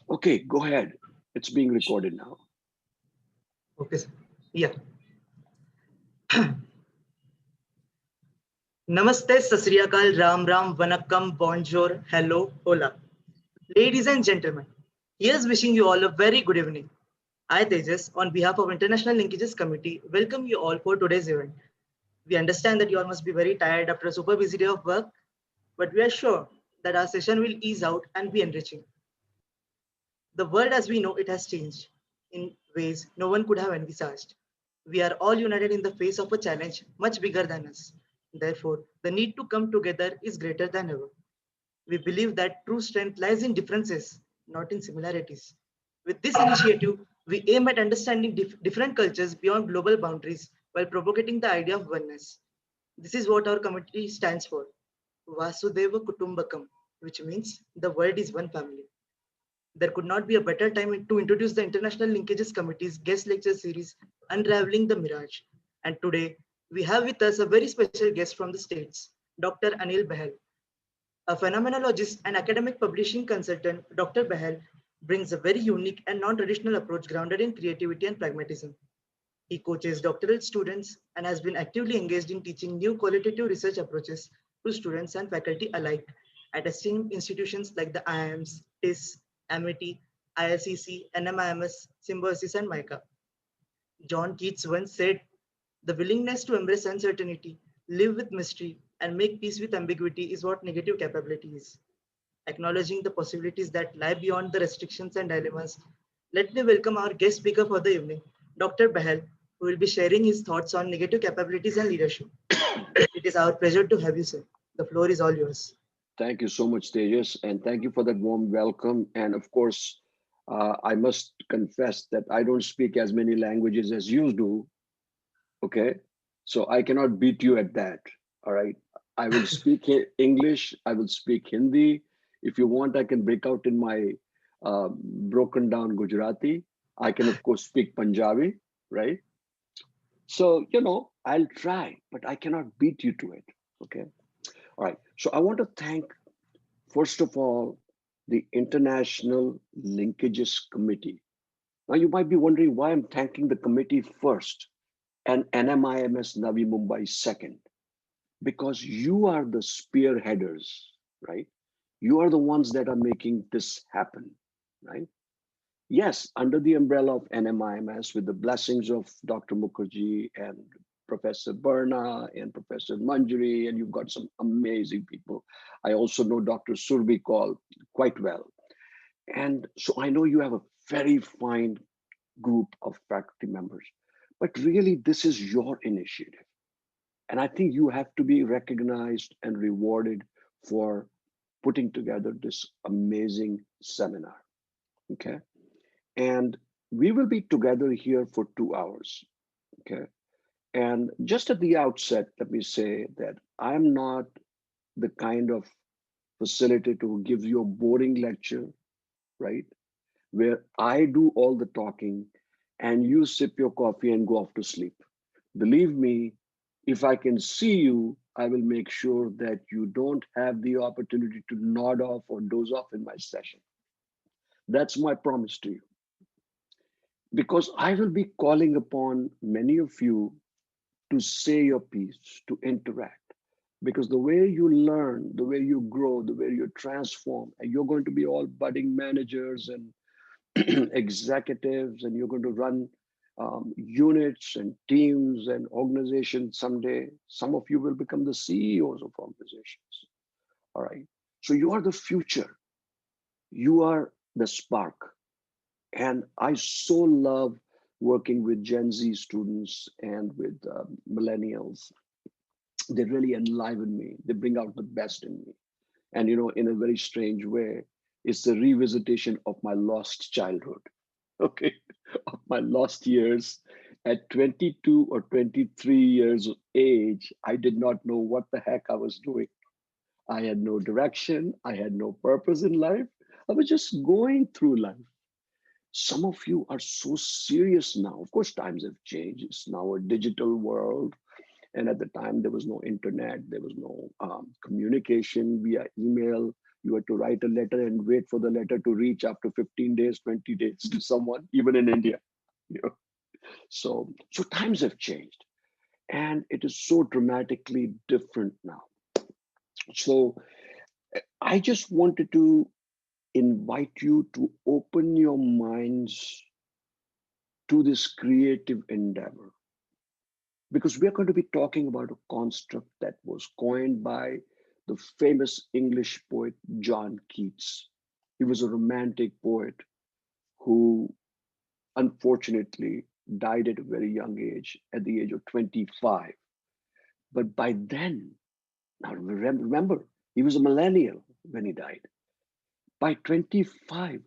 Okay, go ahead. It's being recorded now. Okay, sir. Yeah. Namaste, Sasriyakal, Ram Ram, Vanakkam, Bonjour, Hello, Hola. Ladies and gentlemen, here's wishing you all a very good evening. I, Tejas, on behalf of International Linkages Committee, welcome you all for today's event. We understand that you all must be very tired after a super busy day of work, but we are sure that our session will ease out and be enriching. The world as we know it has changed in ways no one could have envisaged. We are all united in the face of a challenge much bigger than us. Therefore, the need to come together is greater than ever. We believe that true strength lies in differences, not in similarities. With this initiative, we aim at understanding different cultures beyond global boundaries while propagating the idea of oneness. This is what our committee stands for, Vasudeva Kutumbakam, which means the world is one family. There could not be a better time to introduce the International Linkages Committee's guest lecture series, Unraveling the Mirage. And today, we have with us a very special guest from the States, Dr. Anil Bahal. A phenomenologist and academic publishing consultant, Dr. Bahal brings a very unique and non-traditional approach grounded in creativity and pragmatism. He coaches doctoral students and has been actively engaged in teaching new qualitative research approaches to students and faculty alike at esteemed institutions like the IIMS, TIS, AMITI, ISCC, NMIMS, Symbiosis, and MICA. John Keats once said, "The willingness to embrace uncertainty, live with mystery, and make peace with ambiguity is what negative capability is." Acknowledging the possibilities that lie beyond the restrictions and dilemmas, let me welcome our guest speaker for the evening, Dr. Bahal, who will be sharing his thoughts on negative capabilities and leadership. It is our pleasure to have you, sir. The floor is all yours. Thank you so much, Tejas, and thank you for that warm welcome. And of course, I must confess that I don't speak as many languages as you do. Okay, so I cannot beat you at that. All right, I will speak English. I will speak Hindi. If you want, I can break out in my broken down Gujarati. I can, of course, speak Punjabi. Right. So I'll try, but I cannot beat you to it. Okay. All right. So I want to thank, first of all, the International Linkages Committee. Now, you might be wondering why I'm thanking the committee first and NMIMS Navi Mumbai second, because you are the spearheaders, right? You are the ones that are making this happen, right? Yes, under the umbrella of NMIMS, with the blessings of Dr. Mukherjee and Professor Berna and Professor Manjari, and you've got some amazing people. I also know Dr. Surbi Kaul quite well. And so I know you have a very fine group of faculty members, but really this is your initiative. And I think you have to be recognized and rewarded for putting together this amazing seminar, okay? And we will be together here for 2 hours, okay? And just at the outset, let me say that I'm not the kind of facilitator who gives you a boring lecture, right? Where I do all the talking and you sip your coffee and go off to sleep. Believe me, if I can see you, I will make sure that you don't have the opportunity to nod off or doze off in my session. That's my promise to you. Because I will be calling upon many of you to say your piece, to interact. Because the way you learn, the way you grow, the way you transform, and you're going to be all budding managers and executives, and you're going to run units and teams and organizations someday. Some of you will become the CEOs of organizations. All right. So you are the future. You are the spark. And I so love working with Gen Z students and with millennials. They really enliven me. They bring out the best in me. And, in a very strange way, it's the revisitation of my lost childhood. Okay, of my lost years. At 22 or 23 years of age, I did not know what the heck I was doing. I had no direction. I had no purpose in life. I was just going through life. Some of you are so serious now. Of course, times have changed. It's now a digital world. And at the time, there was no internet. There was no communication via email. You had to write a letter and wait for the letter to reach after 15 days, 20 days to someone, even in India. You know? So times have changed, and it is so dramatically different now. So I just wanted to invite you to open your minds to this creative endeavor, because we're going to be talking about a construct that was coined by the famous English poet John Keats. He was a romantic poet who unfortunately died at a very young age, at the age of 25. But by then, now remember, he was a millennial when he died. By 25,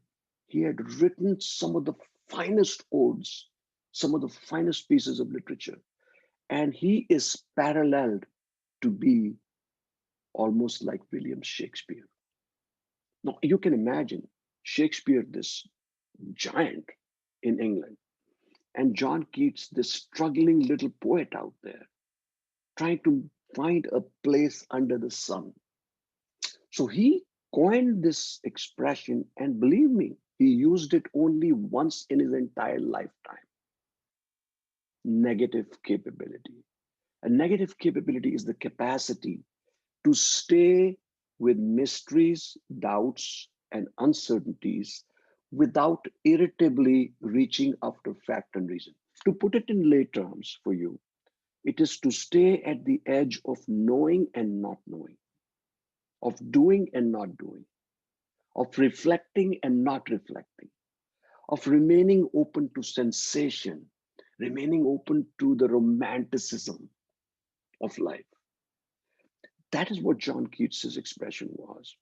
he had written some of the finest odes, some of the finest pieces of literature. And he is paralleled to be almost like William Shakespeare. Now, you can imagine Shakespeare, this giant in England, and John Keats, this struggling little poet out there, trying to find a place under the sun. So he coined this expression, and believe me, he used it only once in his entire lifetime: negative capability. A negative capability is the capacity to stay with mysteries, doubts, and uncertainties without irritably reaching after fact and reason. To put it in lay terms for you, it is to stay at the edge of knowing and not knowing, of doing and not doing, of reflecting and not reflecting, of remaining open to sensation, remaining open to the romanticism of life. That is what John Keats's expression was.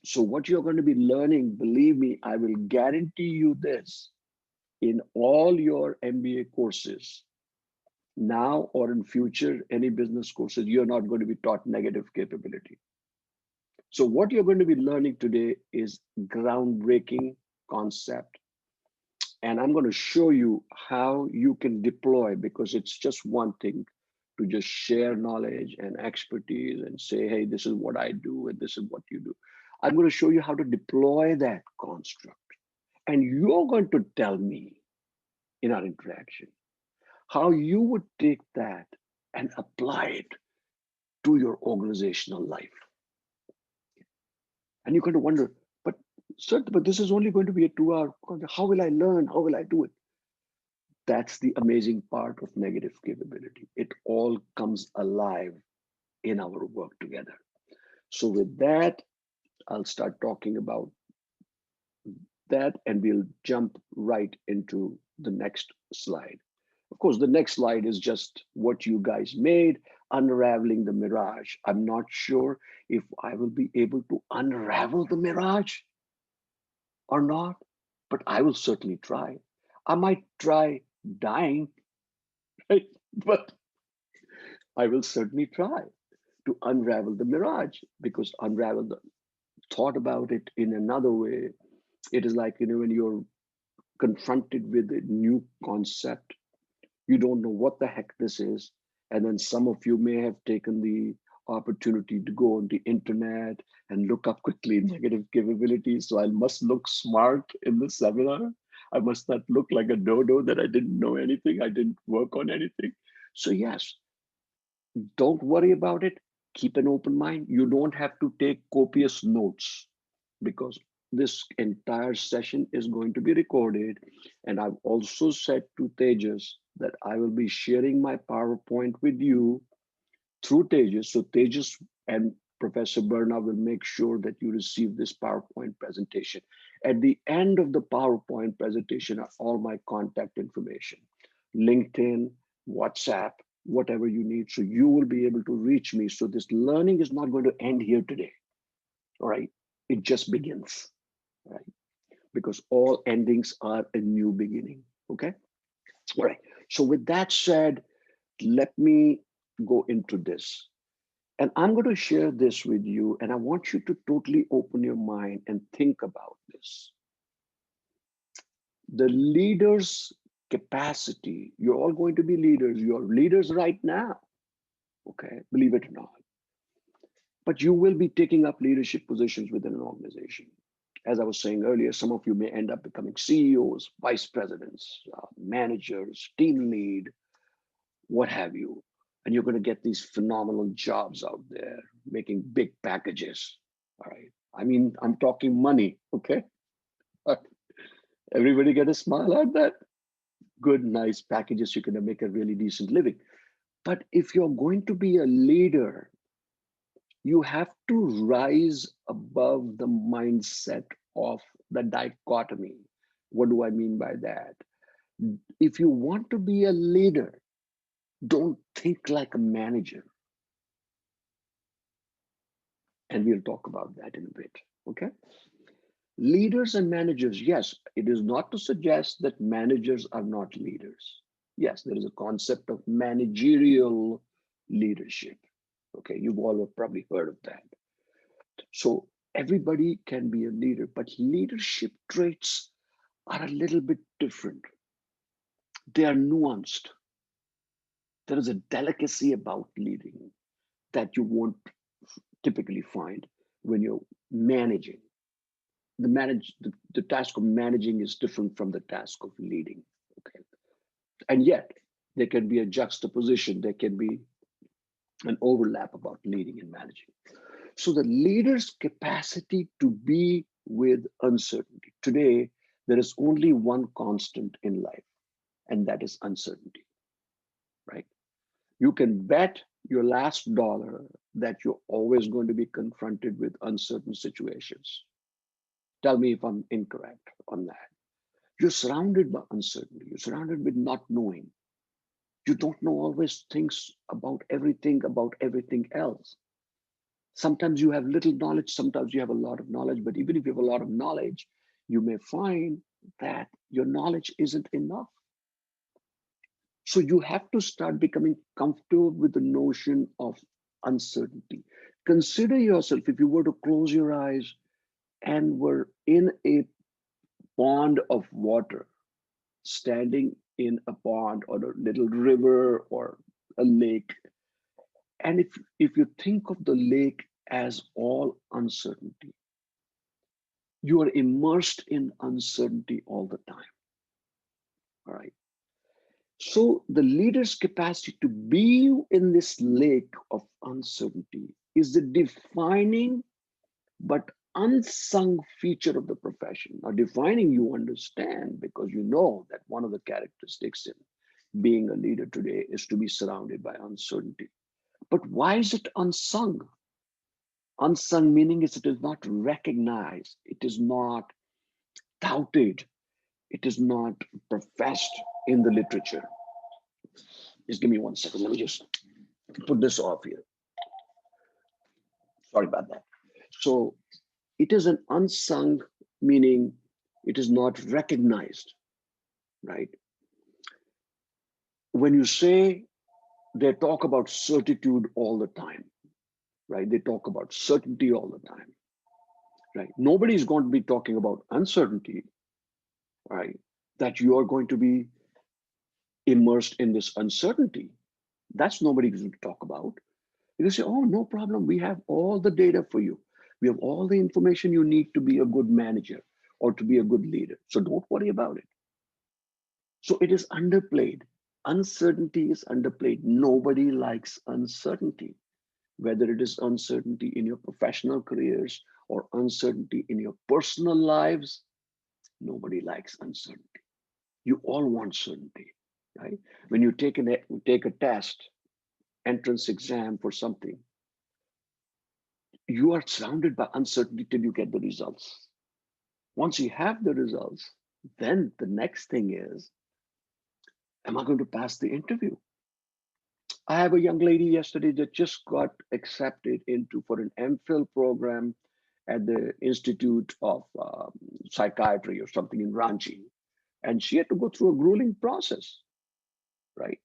So, what you're going to be learning, believe me, I will guarantee you this: in all your MBA courses, now or in future, any business courses, you're not going to be taught negative capability. So, what you're going to be learning today is groundbreaking concept. And I'm going to show you how you can deploy, because it's just one thing to just share knowledge and expertise and say, hey, this is what I do and this is what you do. I'm going to show you how to deploy that construct. And you're going to tell me in our interaction how you would take that and apply it to your organizational life. And you're going to wonder, but sir, but this is only going to be a 2-hour concept. How will I learn? How will I do it? That's the amazing part of negative capability. It all comes alive in our work together. So with that, I'll start talking about that, and we'll jump right into the next slide. Of course, the next slide is just what you guys made, unraveling the mirage. I'm not sure if I will be able to unravel the mirage or not, but I will certainly try. I might try dying, right? But I will certainly try to unravel the mirage, because unravel the thought about it in another way. It is like, when you're confronted with a new concept, you don't know what the heck this is. And then some of you may have taken the opportunity to go on the internet and look up quickly negative capabilities. So I must look smart in the seminar. I must not look like a dodo that I didn't know anything. I didn't work on anything. So yes, don't worry about it. Keep an open mind. You don't have to take copious notes, because this entire session is going to be recorded. And I've also said to Tejas that I will be sharing my PowerPoint with you through Tejas. So Tejas and Professor Berna will make sure that you receive this PowerPoint presentation. At the end of the PowerPoint presentation are all my contact information: LinkedIn, WhatsApp, whatever you need. So you will be able to reach me. So this learning is not going to end here today. All right. It just begins, right? Because all endings are a new beginning. Okay. All right. So with that said, let me go into this. And I'm going to share this with you. And I want you to totally open your mind and think about this. The leader's capacity, you're all going to be leaders. You're leaders right now. Okay. Believe it or not. but you will be taking up leadership positions within an organization. As I was saying earlier, some of you may end up becoming CEOs, vice presidents, managers, team lead, what have you. And you're going to get these phenomenal jobs out there, making big packages. All right. I mean, I'm talking money, okay? Everybody get a smile at that? Good, nice packages. You're going to make a really decent living. But if you're going to be a leader, you have to rise above the mindset of the dichotomy. What do I mean by that? If you want to be a leader, don't think like a manager. And we'll talk about that in a bit, okay? Leaders and managers, yes, it is not to suggest that managers are not leaders. Yes, there is a concept of managerial leadership. Okay, you've all probably heard of that. So everybody can be a leader, but leadership traits are a little bit different. They are nuanced. There is a delicacy about leading that you won't typically find when you're managing. The task of managing is different from the task of leading. Okay. And yet there can be a juxtaposition, there can be an overlap about leading and managing. So the leader's capacity to be with uncertainty. Today, there is only one constant in life, and that is uncertainty, right? You can bet your last dollar that you're always going to be confronted with uncertain situations. Tell me if I'm incorrect on that. You're surrounded by uncertainty. You're surrounded with not knowing. You don't know always things about everything else. Sometimes you have little knowledge, sometimes you have a lot of knowledge, but even if you have a lot of knowledge, you may find that your knowledge isn't enough. So you have to start becoming comfortable with the notion of uncertainty. Consider yourself, if you were to close your eyes and were in a pond of water, standing in a pond or a little river or a lake. And if you think of the lake as all uncertainty, you are immersed in uncertainty all the time. All right. So the leader's capacity to be in this lake of uncertainty is the defining but unsung feature of the profession. Now, defining you understand because you know that one of the characteristics in being a leader today is to be surrounded by uncertainty. But why is it unsung? Unsung meaning is it is not recognized, it is not touted, it is not professed in the literature. Just give me 1 second. Let me just put this off here. Sorry about that. So it is an unsung, meaning it is not recognized, right? When you say they talk about certitude all the time, right? They talk about certainty all the time, right? Nobody's going to be talking about uncertainty, right? That you are going to be immersed in this uncertainty. That's nobody's going to talk about. You say, oh, no problem. We have all the data for you. We have all the information you need to be a good manager or to be a good leader. So don't worry about it. So it is underplayed. Uncertainty is underplayed. Nobody likes uncertainty, whether it is uncertainty in your professional careers or uncertainty in your personal lives. Nobody likes uncertainty. You all want certainty, right? When you take a test, entrance exam for something, you are surrounded by uncertainty till you get the results. Once you have the results, then the next thing is, am I going to pass the interview? I have a young lady yesterday that just got accepted into for an MPhil program at the Institute of Psychiatry or something in Ranchi. And she had to go through a grueling process, right?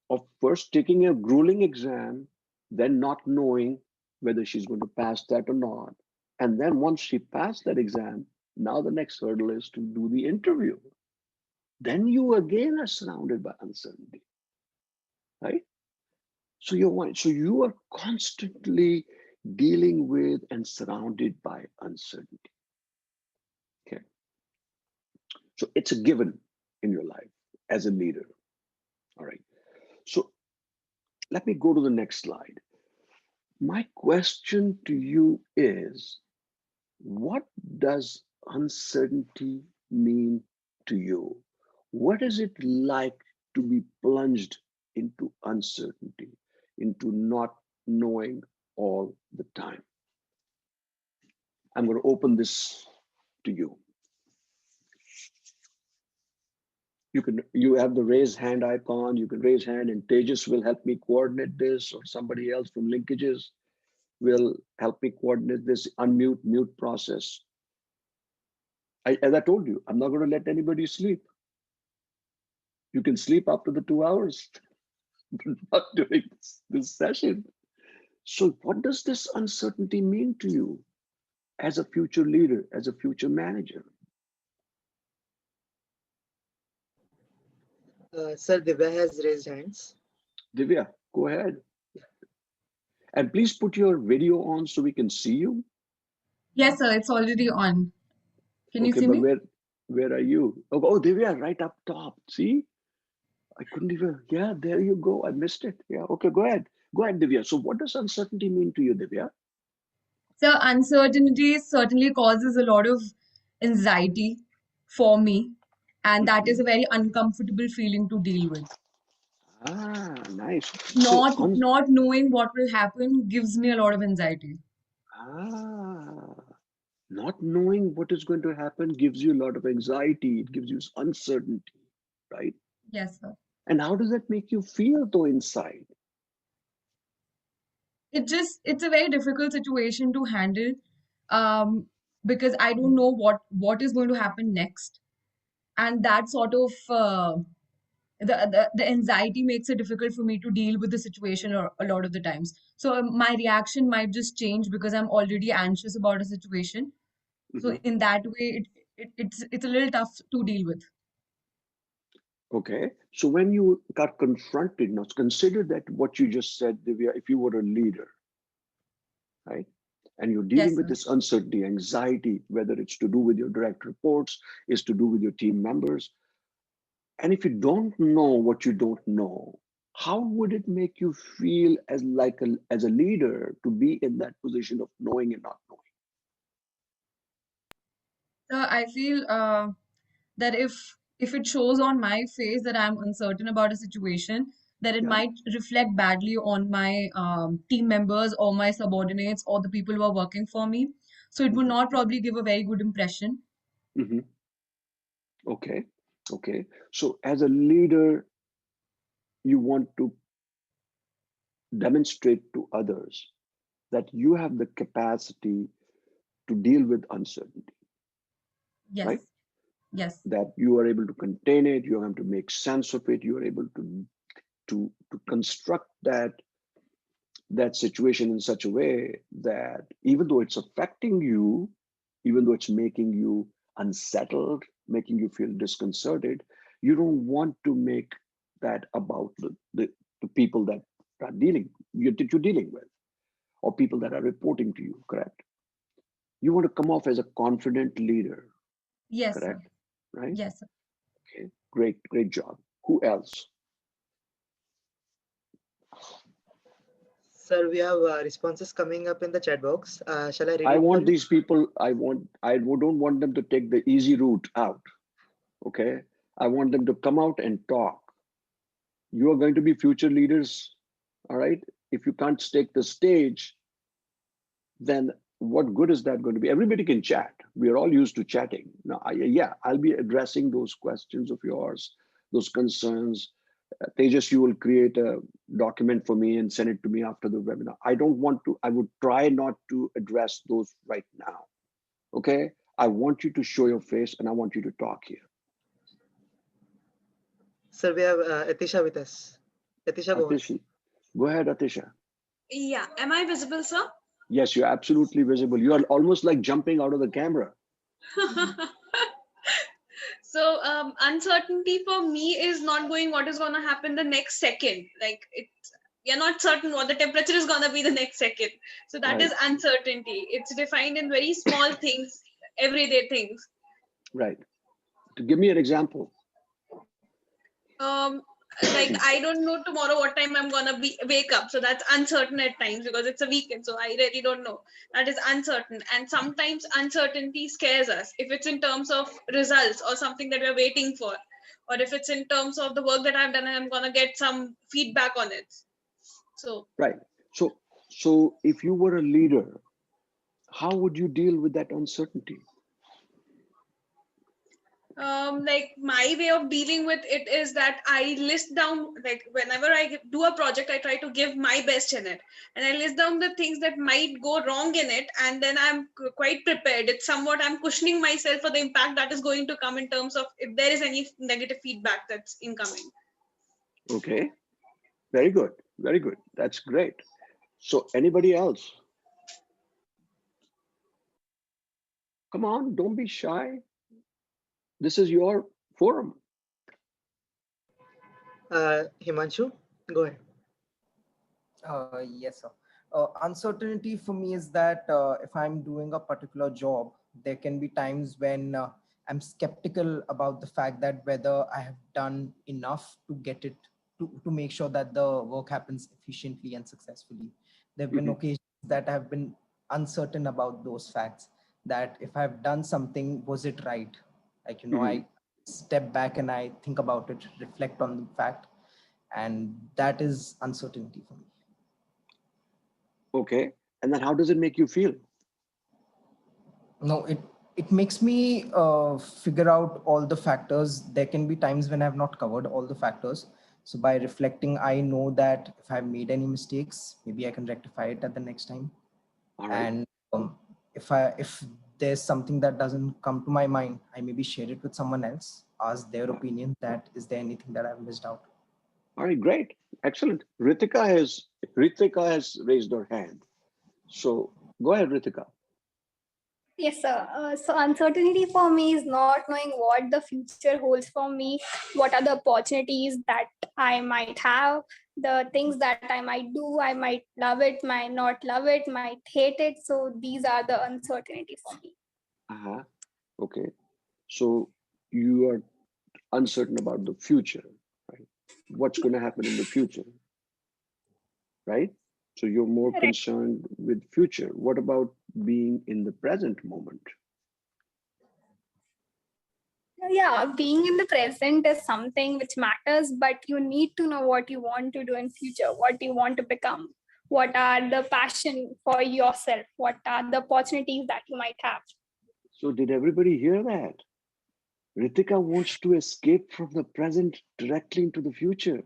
Of first taking a grueling exam, then not knowing whether she's going to pass that or not. And then once she passed that exam, now the next hurdle is to do the interview. Then you again are surrounded by uncertainty, right? So you are constantly dealing with and surrounded by uncertainty. Okay. So it's a given in your life as a leader. All right. So let me go to the next slide. My question to you is, what does uncertainty mean to you? What is it like to be plunged into uncertainty, into not knowing all the time? I'm going to open this to you. You have the raise hand icon. You can raise hand, and Tejas will help me coordinate this, or somebody else from Linkages will help me coordinate this unmute mute process. As I told you, I'm not going to let anybody sleep. You can sleep after the 2 hours, but not during this session. So what does this uncertainty mean to you as a future leader, as a future manager? Sir, Divya has raised hands. Divya, go ahead. And please put your video on so we can see you. Yes, sir, it's already on. Can you Okay, see but me? where are you? Oh, Divya, right up top. See? I couldn't even, yeah, there you go. I missed it. Yeah, okay, go ahead. Go ahead, Divya. So what does uncertainty mean to you, Divya? So uncertainty certainly causes a lot of anxiety for me, and that is Mhm. a very uncomfortable feeling to deal with. Ah, nice. So, Not knowing what will happen gives me a lot of anxiety. ah, not knowing what is going to happen gives you a lot of anxiety. It gives you uncertainty, right? Yes, sir. And how does that make you feel though inside? It's a very difficult situation to handle, um, because I don't know what is going to happen next, and that sort of the anxiety makes it difficult for me to deal with the situation a lot of the times. So my reaction might just change because I'm already anxious about a situation. So Mhm. in that way, it's a little tough to deal with. Okay. So when you got confronted, now consider that what you just said, Divya, if you were a leader, right? And you're dealing Yes, with sir. this uncertainty, anxiety, whether it's to do with your direct reports, is to do with your team members. And if you don't know what you don't know, how would it make you feel as a leader to be in that position of knowing and not knowing? So I feel that if it shows on my face that I'm uncertain about a situation, that it Yeah. might reflect badly on my team members or my subordinates or the people who are working for me. So it would Mhm. not probably give a very good impression. Mhm. Okay. Okay. So as a leader, you want to demonstrate to others that you have the capacity to deal with uncertainty, right? Yes, yes, That you are able to contain it, you are able to make sense of it, you are able to construct that situation in such a way that even though it's affecting you, even though it's making you unsettled, making you feel disconcerted, you don't want to make that about the people that are you're dealing with, or people that are reporting to you, correct? You want to come off as a confident leader, yes, sir. correct? Right? Yes, sir. Okay, great job. Who else? Sir, we have responses coming up in the chat box. Shall I read I it for want you? these people, I don't want them to take the easy route out. Okay. I want them to come out and talk. You are going to be future leaders. All right. If you can't take the stage, then what good is that going to be? Everybody can chat. We are all used to chatting. Now, yeah, I'll be addressing those questions of yours, those concerns. Tejas, you will create a document for me and send it to me after the webinar. I don't want to, I would try not to address those right now. Okay. I want you to show your face and I want you to talk here. Sir, we have Atisha with us. Atisha, go ahead. Atish, go ahead, Atisha. Yeah, am I visible, sir? Yes, you're absolutely visible. You are almost like jumping out of the camera. So uncertainty for me is not going what is going to happen the next second. Like you're not certain what the temperature is going to be the next second. So that is Right. uncertainty. It's defined in very small things, everyday things. Right. To give me an example. Um, like I don't know tomorrow what time I'm gonna be wake up, so that's uncertain at times because it's a weekend, so I really don't know. That is uncertain, and sometimes uncertainty scares us if it's in terms of results or something that we're waiting for, or if it's in terms of the work that I've done and I'm gonna get some feedback on it. So Right. So if you were a leader, how would you deal with that uncertainty? like my way of dealing with it is that I list down, like whenever I do a project, I try to give my best in it, and I list down the things that might go wrong in it, and then I'm quite prepared. It's somewhat I'm cushioning myself for the impact that is going to come in terms of if there is any negative feedback that's incoming. Okay. Very good. Very good. That's great. So anybody else? Come on, don't be shy. This is your forum. Himanshu, go ahead. Yes, sir. Uncertainty for me is that if I'm doing a particular job, there can be times when I'm skeptical about the fact that whether I have done enough to get it to make sure that the work happens efficiently and successfully. There have been Mhm. occasions that I have been uncertain about those facts, that if I've done something, was it right? Like, Mhm. I step back and I think about it, reflect on the fact, and that is uncertainty for me. Okay. And then how does it make you feel? No, it makes me figure out all the factors. There can be times when I've not covered all the factors. So by reflecting, I know that if I've made any mistakes, maybe I can rectify it at the next time. All right. And if there's something that doesn't come to my mind, I maybe share it with someone else, ask their opinion, that is there anything that I've missed out. All right, great. Excellent. Ritika has raised her hand. So go ahead, Ritika. Yes, sir. So uncertainty for me is not knowing what the future holds for me, what are the opportunities that I might have, the things that I might do. I might love it, might not love it, might hate it. So these are the uncertainty for me. Uh-huh. Okay. So you are uncertain about the future, right? What's going to happen in the future, right? So you're more Right. concerned with future. What about being in the present moment? Yeah, being in the present is something which matters, but you need to know what you want to do in future, what you want to become, what are the passion for yourself, what are the opportunities that you might have. So did everybody hear that? Ritika wants to escape from the present directly into the future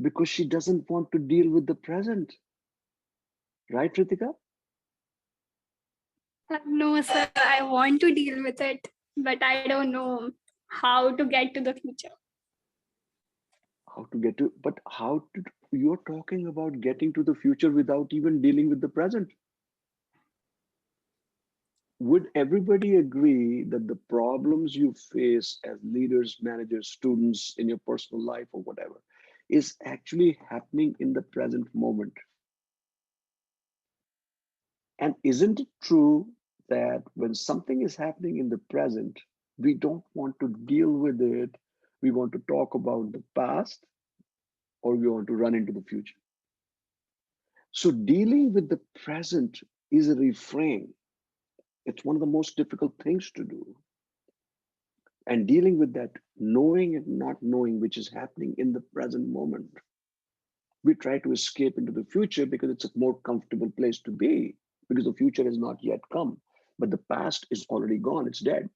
because she doesn't want to deal with the present. Right, Ritika? No, sir, I want to deal with it, but I don't know how to get to the future. How to get to, but how to, you're talking about getting to the future without even dealing with the present. Would everybody agree that the problems you face as leaders, managers, students in your personal life or whatever is actually happening in the present moment? And isn't it true that when something is happening in the present, we don't want to deal with it? We want to talk about the past or we want to run into the future. So dealing with the present is a refrain. It's one of the most difficult things to do. And dealing with that, knowing and not knowing, which is happening in the present moment. We try to escape into the future because it's a more comfortable place to be, because the future has not yet come. But the past is already gone, it's dead.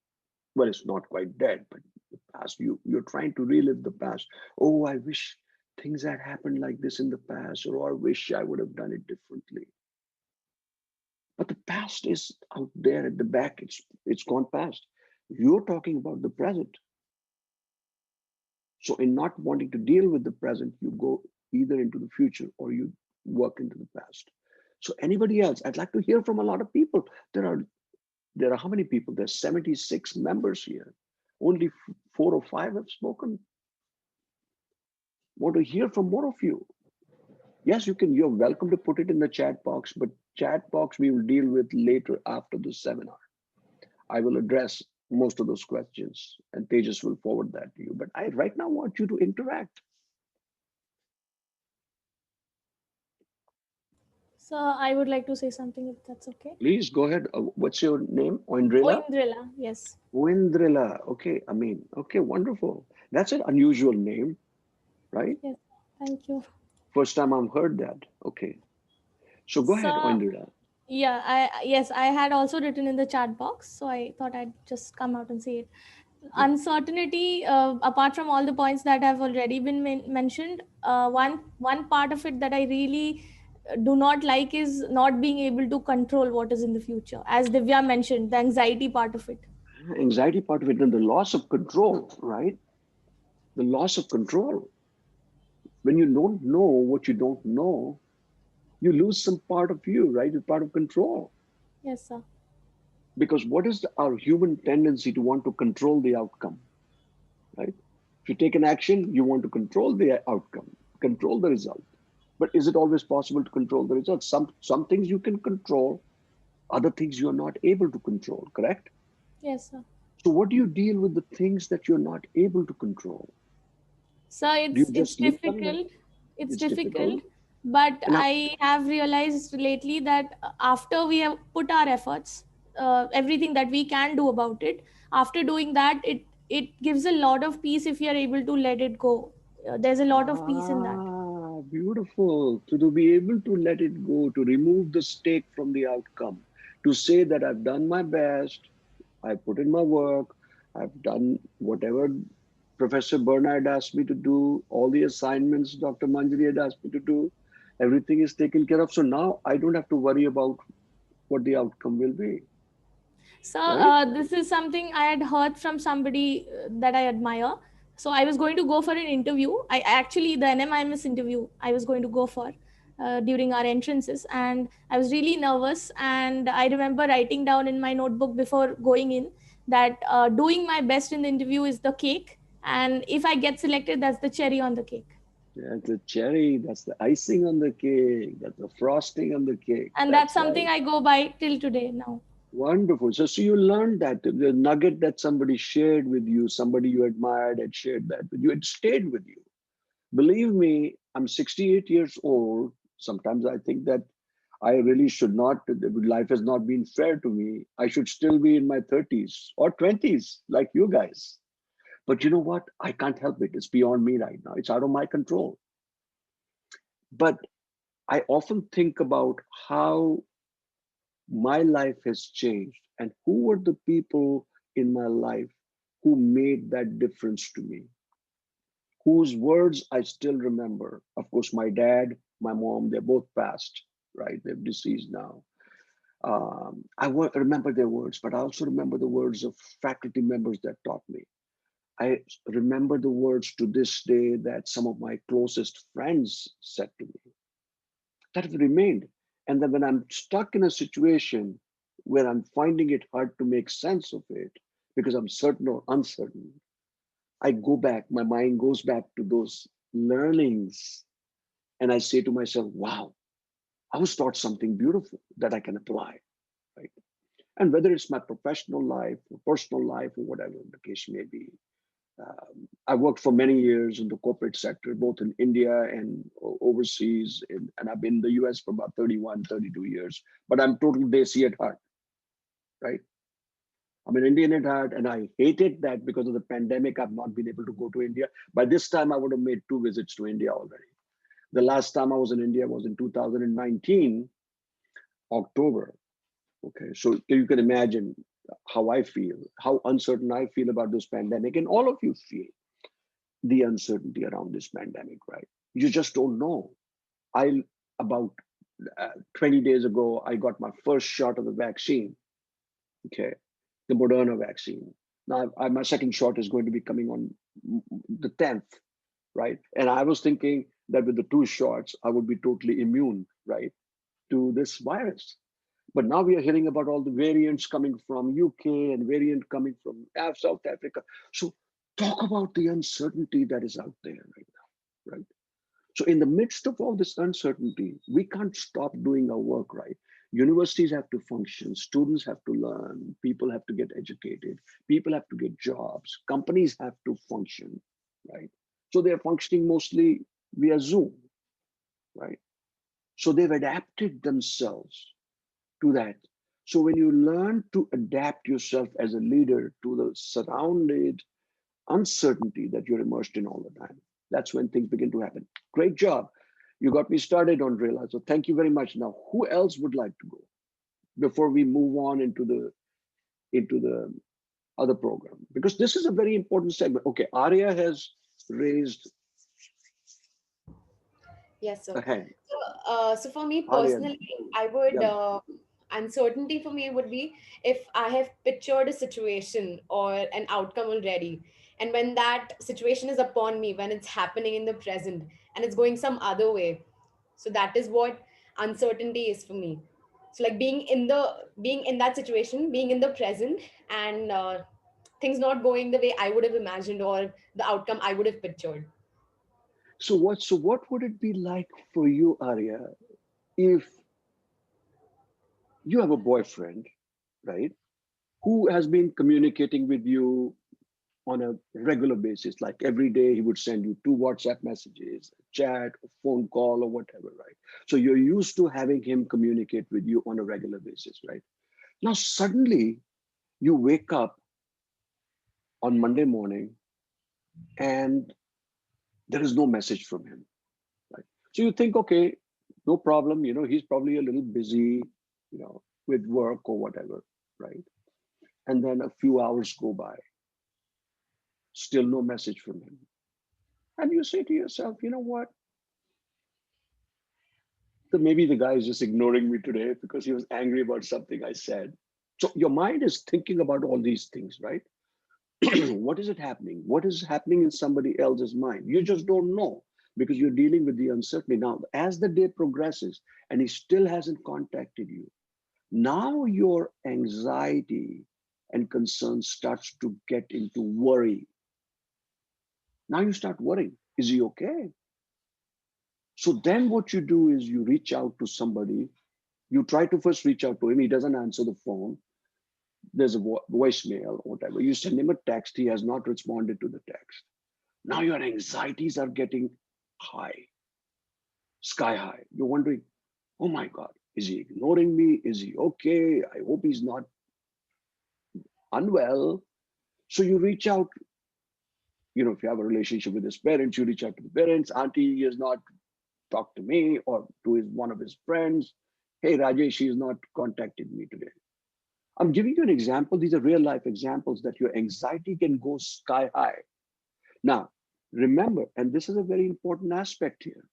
Well, it's not quite dead, but the past, you're trying to relive the past. Oh, I wish things had happened like this in the past, or I wish I would have done it differently. But the past is out there at the back. It's gone past. You're talking about the present. So in not wanting to deal with the present, you go either into the future or you work into the past. So anybody else? I'd like to hear from a lot of people. There are how many people? There's 76 members here. Only 4 or 5 have spoken. Want to hear from more of you. Yes, you can. You're welcome to put it in the chat box, but chat box we will deal with later after the seminar. I will address most of those questions and Tejas will forward that to you. But I right now want you to interact. So I would like to say something if that's okay. Please go ahead. What's your name? Oindrila? Oindrila, yes. Oindrila. Okay, I mean, okay, wonderful. That's an unusual name, right? Yes, thank you. First time I've heard that. Okay. So go ahead, So Oindrila. yeah, I had also written in the chat box, so I thought I'd just come out and say it. Yeah. Uncertainty, apart from all the points that have already been mentioned, one part of it that I really do not like is not being able to control what is in the future. As Divya mentioned, the anxiety part of it. Anxiety part of it and the loss of control, right? The loss of control. When you don't know what you don't know, you lose some part of you, right? It's part of control. Yes, sir. Because what is our human tendency to want to control the outcome, right? If you take an action, you want to control the outcome, control the result. But is it always possible to control the result? Some things you can control, other things you're not able to control, correct? Yes, sir. So what do you deal with the things that you're not able to control? So Do you it's just leave them there? difficult. It's It's difficult, difficult. but And now, I have realized lately that after we have put our efforts, everything that we can do about it, after doing that, it gives a lot of peace if you are able to let it go. There's a lot of peace in that. beautiful. To be able to let it go, to remove the stake from the outcome, to say that I've done my best, I put in my work, I've done whatever Professor Bernard asked me to do, all the assignments Dr. Manjari had asked me to do, everything is taken care of. So now I don't have to worry about what the outcome will be, So right? this is something I had heard from somebody that I admire. So I was going to go for an interview. I actually, the NMIMS interview I was going to go for during our entrances, and I was really nervous. And I remember writing down in my notebook before going in that doing my best in the interview is the cake, and if I get selected, that's the cherry on the cake. That's the cherry, that's the icing on the cake, that's the frosting on the cake. And that's That's something right. I go by till today now. Wonderful. So you learned that the nugget that somebody shared with you, somebody you admired had shared that with you, it stayed with you. Believe me, I'm 68 years old. Sometimes I think that I really should not, life has not been fair to me. I should still be in my 30s or 20s, like you guys. But you know what? I can't help it. It's beyond me right now. It's out of my control. But I often think about how my life has changed and who were the people in my life who made that difference to me, whose words I still remember. Of course, my dad, my mom, they're both passed, right? They're deceased now. Remember their words, but I also remember the words of faculty members that taught me. I remember the words to this day that some of my closest friends said to me that have remained. And then when I'm stuck in a situation where I'm finding it hard to make sense of it because I'm certain or uncertain, I go back, my mind goes back to those learnings. And I say to myself, wow, I was taught something beautiful that I can apply, right? And whether it's my professional life or personal life or whatever the case may be, I worked for many years in the corporate sector, both in India and overseas. And I've been in the US for about 31, 32 years, but I'm total Desi at heart, right? I'm an Indian at heart, and I hated that because of the pandemic. I've not been able to go to India. By this time, I would have made 2 visits to India already. The last time I was in India was in 2019, October. Okay, so you can imagine how I feel, how uncertain I feel about this pandemic, and all of you feel the uncertainty around this pandemic, right? You just don't know. I about 20 days ago, I got my first shot of the vaccine. Okay, the Moderna vaccine. Now, my second shot is going to be coming on the 10th, right? And I was thinking that with the 2 shots, I would be totally immune, right, to this virus. But now we are hearing about all the variants coming from UK and variant coming from South Africa. So talk about the uncertainty that is out there right now, right? So in the midst of all this uncertainty, we can't stop doing our work, right? Universities have to function, students have to learn, people have to get educated, people have to get jobs, companies have to function, right? So they're functioning mostly via Zoom, right? So they've adapted themselves to that. So when you learn to adapt yourself as a leader to the surrounded uncertainty that you're immersed in all the time, that's when things begin to happen. Great job. You got me started on Rela. So thank you very much. Now, who else would like to go before we move on into the other program? Because this is a very important segment. Okay, Arya has raised Yes, sir. a hand. So for me Arya, personally, I would, yeah. uncertainty for me would be if I have pictured a situation or an outcome already. And when that situation is upon me, when it's happening in the present and it's going some other way. So that is what uncertainty is for me. So like being in that situation, being in the present, and things not going the way I would have imagined or the outcome I would have pictured. So what would it be like for you, Arya, if you have a boyfriend, right, who has been communicating with you on a regular basis, like every day he would send you 2 WhatsApp messages, a chat, a phone call, or whatever, right? So you're used to having him communicate with you on a regular basis, right? Now suddenly you wake up on Monday morning and there is no message from him, right? So you think, okay, no problem, he's probably a little busy, with work or whatever, right? And then a few hours go by, still no message from him. And you say to yourself, you know what? So maybe the guy is just ignoring me today because he was angry about something I said. So your mind is thinking about all these things, right? What is it happening? What is happening in somebody else's mind? You just don't know because you're dealing with the uncertainty. Now, as the day progresses and he still hasn't contacted you, now your anxiety and concern starts to get into worry. Now you start worrying. Is he okay? So then what you do is you reach out to somebody. You try to first reach out to him. He doesn't answer the phone. There's a voicemail or whatever. You send him a text. He has not responded to the text. Now your anxieties are getting high, sky high. You're wondering, oh my God, is he ignoring me? Is he okay? I hope he's not unwell. So you reach out, if you have a relationship with his parents, you reach out to the parents. Auntie has not talked to me, or to one of his friends. Hey, Rajesh, he's not contacted me today. I'm giving you an example. These are real life examples that your anxiety can go sky high. Now, remember, and this is a very important aspect here.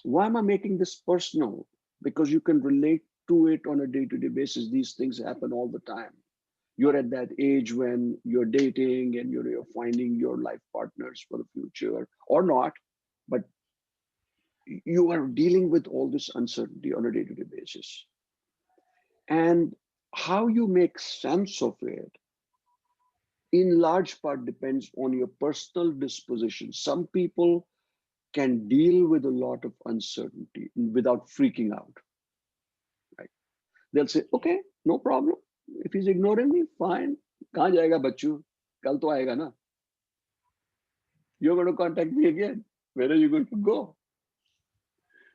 Why am I making this personal? Because you can relate to it on a day-to-day basis. These things happen all the time. You're at that age when you're dating and you're finding your life partners for the future or not, but you are dealing with all this uncertainty on a day-to-day basis. And how you make sense of it in large part depends on your personal disposition. Some people can deal with a lot of uncertainty without freaking out, right? They'll say, okay, no problem. If he's ignoring me, fine. Kahan jayega bachchu? Kal to aayega na. You're going to contact me again. Where are you going to go?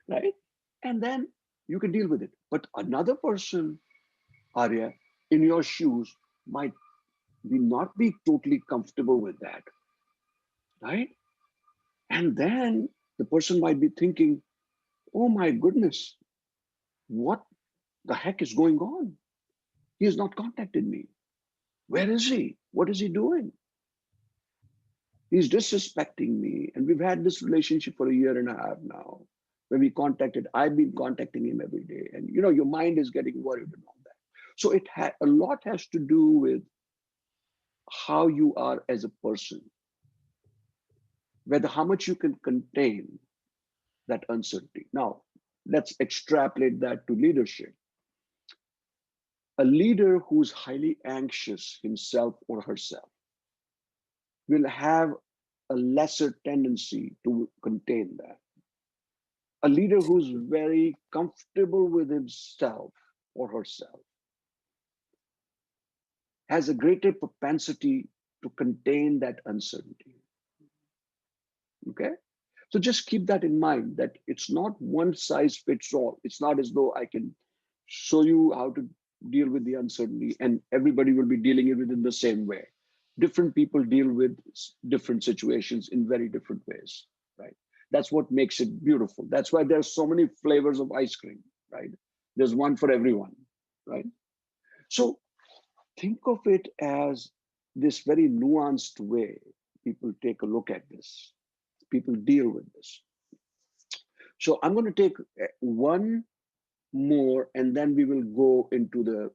Right? And then you can deal with it. But another person, Arya, in your shoes might not be totally comfortable with that, right? And then the person might be thinking, oh my goodness, what the heck is going on? He has not contacted me. Where is he? What is he doing? He's disrespecting me. And we've had this relationship for a year and a half now. When I've been contacting him every day. And your mind is getting worried and all that. So a lot has to do with how you are as a person, whether how much you can contain that uncertainty. Now, let's extrapolate that to leadership. A leader who's highly anxious himself or herself will have a lesser tendency to contain that. A leader who's very comfortable with himself or herself has a greater propensity to contain that uncertainty. Okay? So just keep that in mind, that it's not one size fits all. It's not as though I can show you how to deal with the uncertainty and everybody will be dealing with it in the same way. Different people deal with different situations in very different ways, right? That's what makes it beautiful. That's why there's so many flavors of ice cream, right? There's one for everyone, right? So think of it as this very nuanced way people take a look at this. People deal with this. So I'm going to take one more and then we will go into the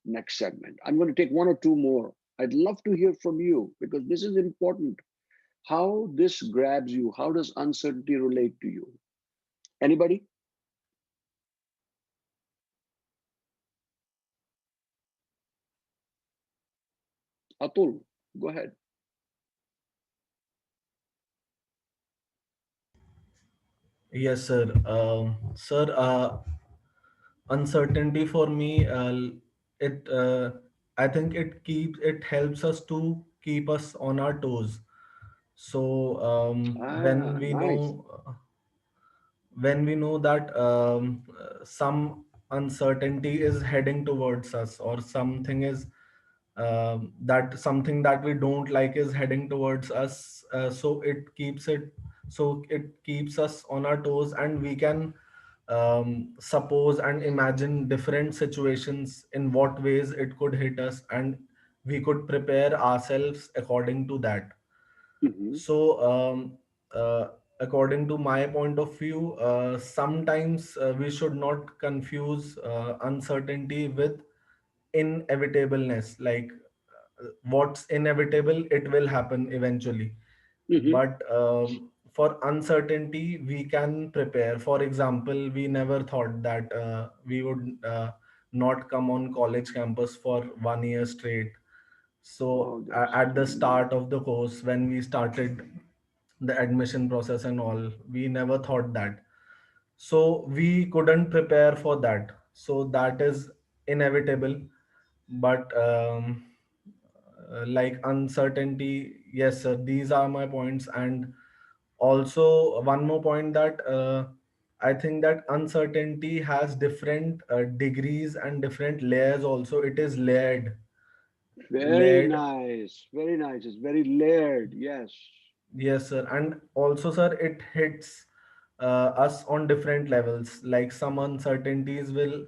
next segment. I'm going to take one or two more. I'd love to hear from you because this is important. How this grabs you. How does uncertainty relate to you? Anybody? Atul, go ahead. Yes, sir. Sir, uncertainty for me, it I think it helps us to keep us on our toes. So Ah, nice. when we know that some uncertainty is heading towards us, or something is that something that we don't like is heading towards us, so it keeps us on our toes, and we can suppose and imagine different situations in what ways it could hit us, and we could prepare ourselves according to that. Mm-hmm. So according to my point of view, sometimes we should not confuse uncertainty with inevitableness. Like what's inevitable, it will happen eventually. Mm-hmm. But for uncertainty, we can prepare. For example, we never thought that we would not come on college campus for 1 year straight. So Oh, that's at the start of the course, when we started the admission process and all, we never thought that. So we couldn't prepare for that. So that is inevitable. But like uncertainty, yes, sir, these are my points. And also one more point, that I think that uncertainty has different degrees and different layers also. It is layered. very Layered. nice. Very nice. It's very layered. Yes. Yes, sir. And also, sir, it hits us on different levels. Like some uncertainties will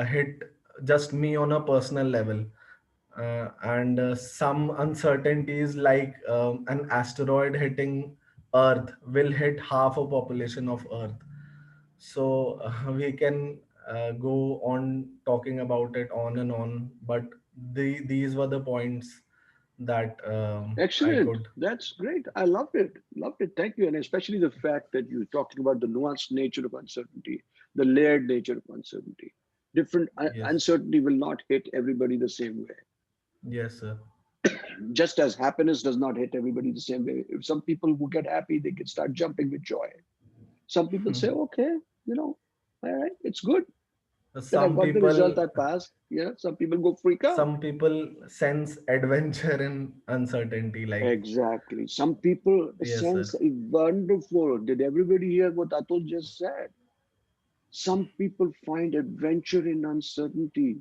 hit just me on a personal level. And some uncertainties, like an asteroid hitting Earth, will hit half a population of Earth. So we can go on talking about it on and on. But these were the points that I Excellent. could. That's great. I loved it. Loved it. Thank you. And especially the fact that you're talking about the nuanced nature of uncertainty, the layered nature of uncertainty. Different Yes. uncertainty will not hit everybody the same way. Yes, sir. Just as happiness does not hit everybody the same way. If some people who get happy, they can start jumping with joy. Some people say, okay, all right, it's good that I Some got the result, people, I passed. Yeah. Some people go freak out. some people sense adventure in uncertainty. Like, Exactly. Some people yes, sir. sense wonderful. Did everybody hear what Atul just said? Some people find adventure in uncertainty.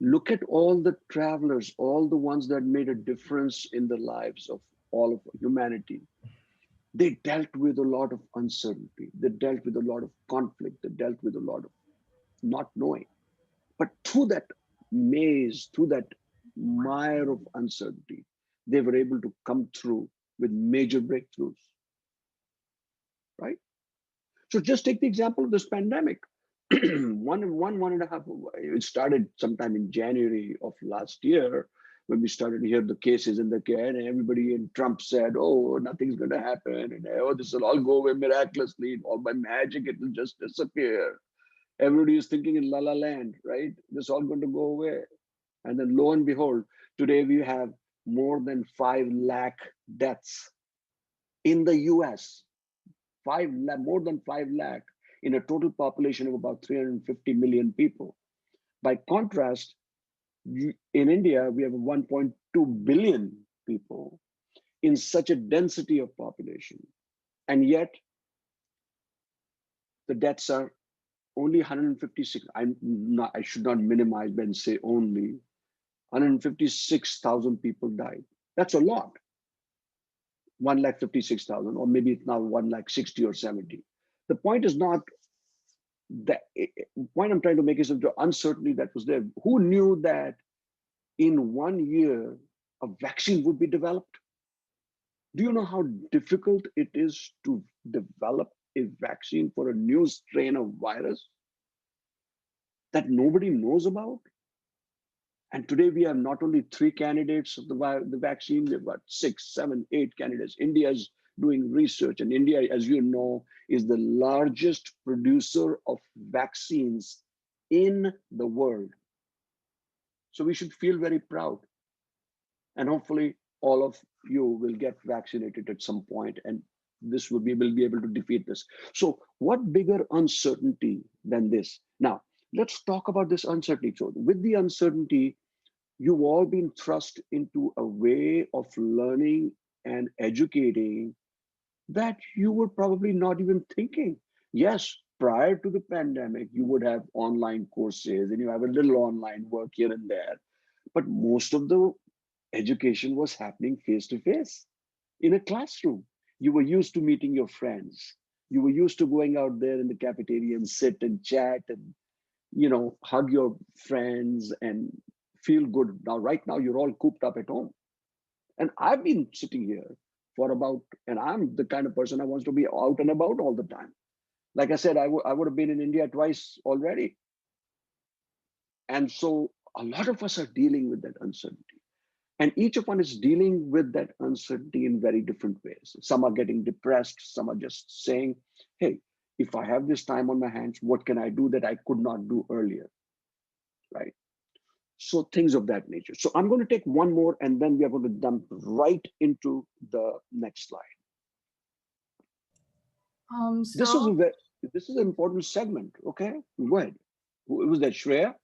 Look at all the travelers, all the ones that made a difference in the lives of all of humanity. They dealt with a lot of uncertainty. They dealt with a lot of conflict. They dealt with a lot of not knowing. But through that maze, through that mire of uncertainty, they were able to come through with major breakthroughs, right? So just take the example of this pandemic. One and a half, it started sometime in January of last year when we started to hear the cases in the care, and everybody in Trump said, oh, nothing's going to happen. And oh, this will all go away miraculously. All by magic, it will just disappear. Everybody is thinking in la la land, right? This all going to go away. And then lo and behold, today we have more than 5 lakh deaths In the US, more than 5 lakh in a total population of about 350 million people. By contrast, in India, we have 1.2 billion people in such a density of population. And yet the deaths are only 156. I should not minimize and say only 156,000 people died. That's a lot. 156,000, or maybe it's now 160 or 70. The point is not that. The point I'm trying to make is the uncertainty that was there. Who knew that in 1 year a vaccine would be developed? Do you know how difficult it is to develop a vaccine for a new strain of virus that nobody knows about? And today we have not only 3 candidates of the vaccine, we've got 6, 7, 8 candidates. India is doing research, and India, as you know, is the largest producer of vaccines in the world. So we should feel very proud. And hopefully all of you will get vaccinated at some point, and this will be able to defeat this. So what bigger uncertainty than this? Now, let's talk about this uncertainty. So with the uncertainty, you've all been thrust into a way of learning and educating that you were probably not even thinking. Yes, prior to the pandemic, you would have online courses and you have a little online work here and there, but most of the education was happening face to face in a classroom. You were used to meeting your friends. You were used to going out there in the cafeteria and sit and chat and, hug your friends and feel good. Now, right now, you're all cooped up at home. And I've been sitting here and I'm the kind of person I wants to be out and about all the time. Like I said, I would have been in India twice already. And so a lot of us are dealing with that uncertainty. And each of us is dealing with that uncertainty in very different ways. Some are getting depressed. Some are just saying, hey, if I have this time on my hands, what can I do that I could not do earlier, right? So things of that nature. So I'm going to take one more, and then we are going to jump right into the next slide. This is an important segment. Okay, go ahead. Who was that, Shreya?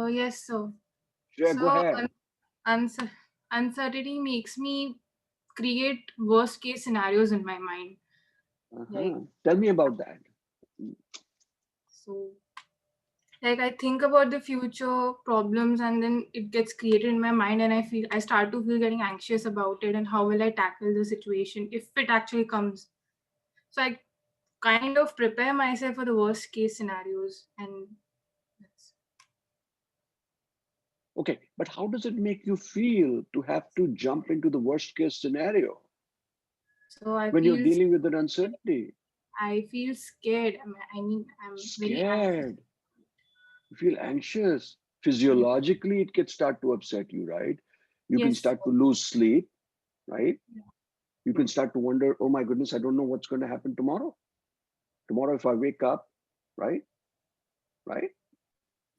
Yes, sir. Shreya, go ahead. Uncertainty makes me create worst case scenarios in my mind. Tell me about that. So, I think about the future problems, and then it gets created in my mind, and I start to feel getting anxious about it, and how will I tackle the situation if it actually comes. So I kind of prepare myself for the worst case scenarios, and that's... Okay, but how does it make you feel to have to jump into the worst case scenario? So when you're dealing with an uncertainty? I feel scared. I'm scared. very anxious. You feel anxious. Physiologically, it can start to upset you, right? You can start to lose sleep, right? You can start to wonder, oh my goodness, I don't know what's going to happen tomorrow. Tomorrow, if I wake up, right?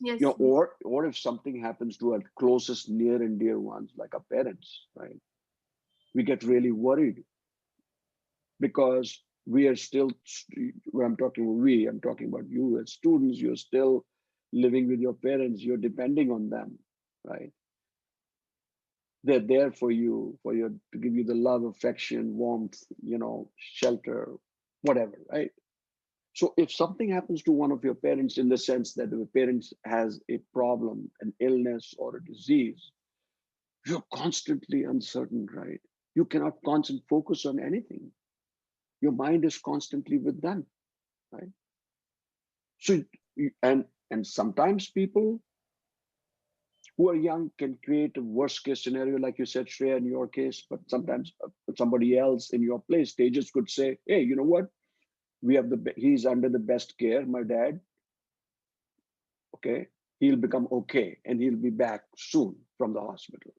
Yes. Or if something happens to our closest near and dear ones, like our parents, right? We get really worried because we are still, when I'm talking about you as students, you're still living with your parents, you're depending on them, right? They're there for you, to give you the love, affection, warmth, shelter, whatever, right? So if something happens to one of your parents, in the sense that the parents has a problem, an illness or a disease, you're constantly uncertain, right? You cannot constantly focus on anything. Your mind is constantly with them, right? So, and sometimes people who are young can create a worst case scenario, like you said, Shreya, in your case, but sometimes somebody else in your place, they just could say, hey, you know what? He's under the best care, my dad. Okay, he'll become okay and he'll be back soon from the hospital.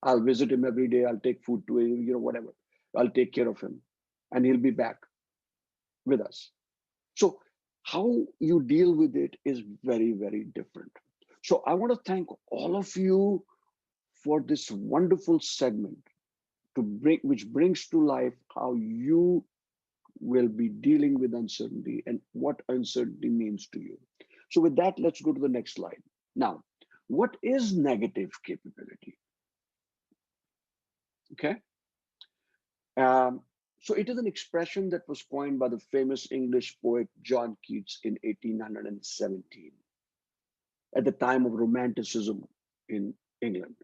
I'll visit him every day. I'll take food to him, whatever. I'll take care of him and he'll be back with us. So how you deal with it is very, very different. So I want to thank all of you for this wonderful segment. which brings to life how you will be dealing with uncertainty and what uncertainty means to you. So with that, let's go to the next slide. Now, what is negative capability? Okay. So it is an expression that was coined by the famous English poet John Keats in 1817, at the time of Romanticism in England.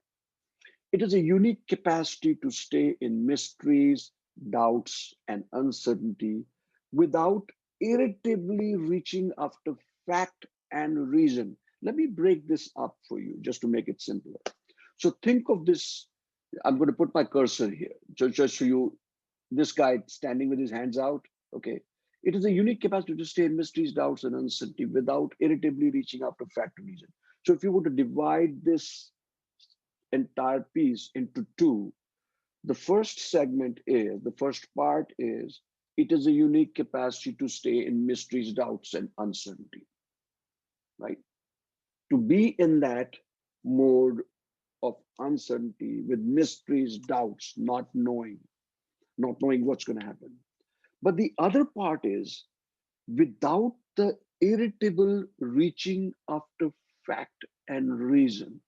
It is a unique capacity to stay in mysteries, doubts, and uncertainty without irritably reaching after fact and reason. Let me break this up for you just to make it simpler. So think of this. I'm going to put my cursor here, just so you, this guy standing with his hands out. Okay. It is a unique capacity to stay in mysteries, doubts, and uncertainty without irritably reaching after fact and reason. So if you were to divide this entire piece into two, the first segment is, the first part is, it is a unique capacity to stay in mysteries, doubts, and uncertainty, right? To be in that mode of uncertainty with mysteries, doubts, not knowing what's going to happen. But the other part is without the irritable reaching after fact and reason.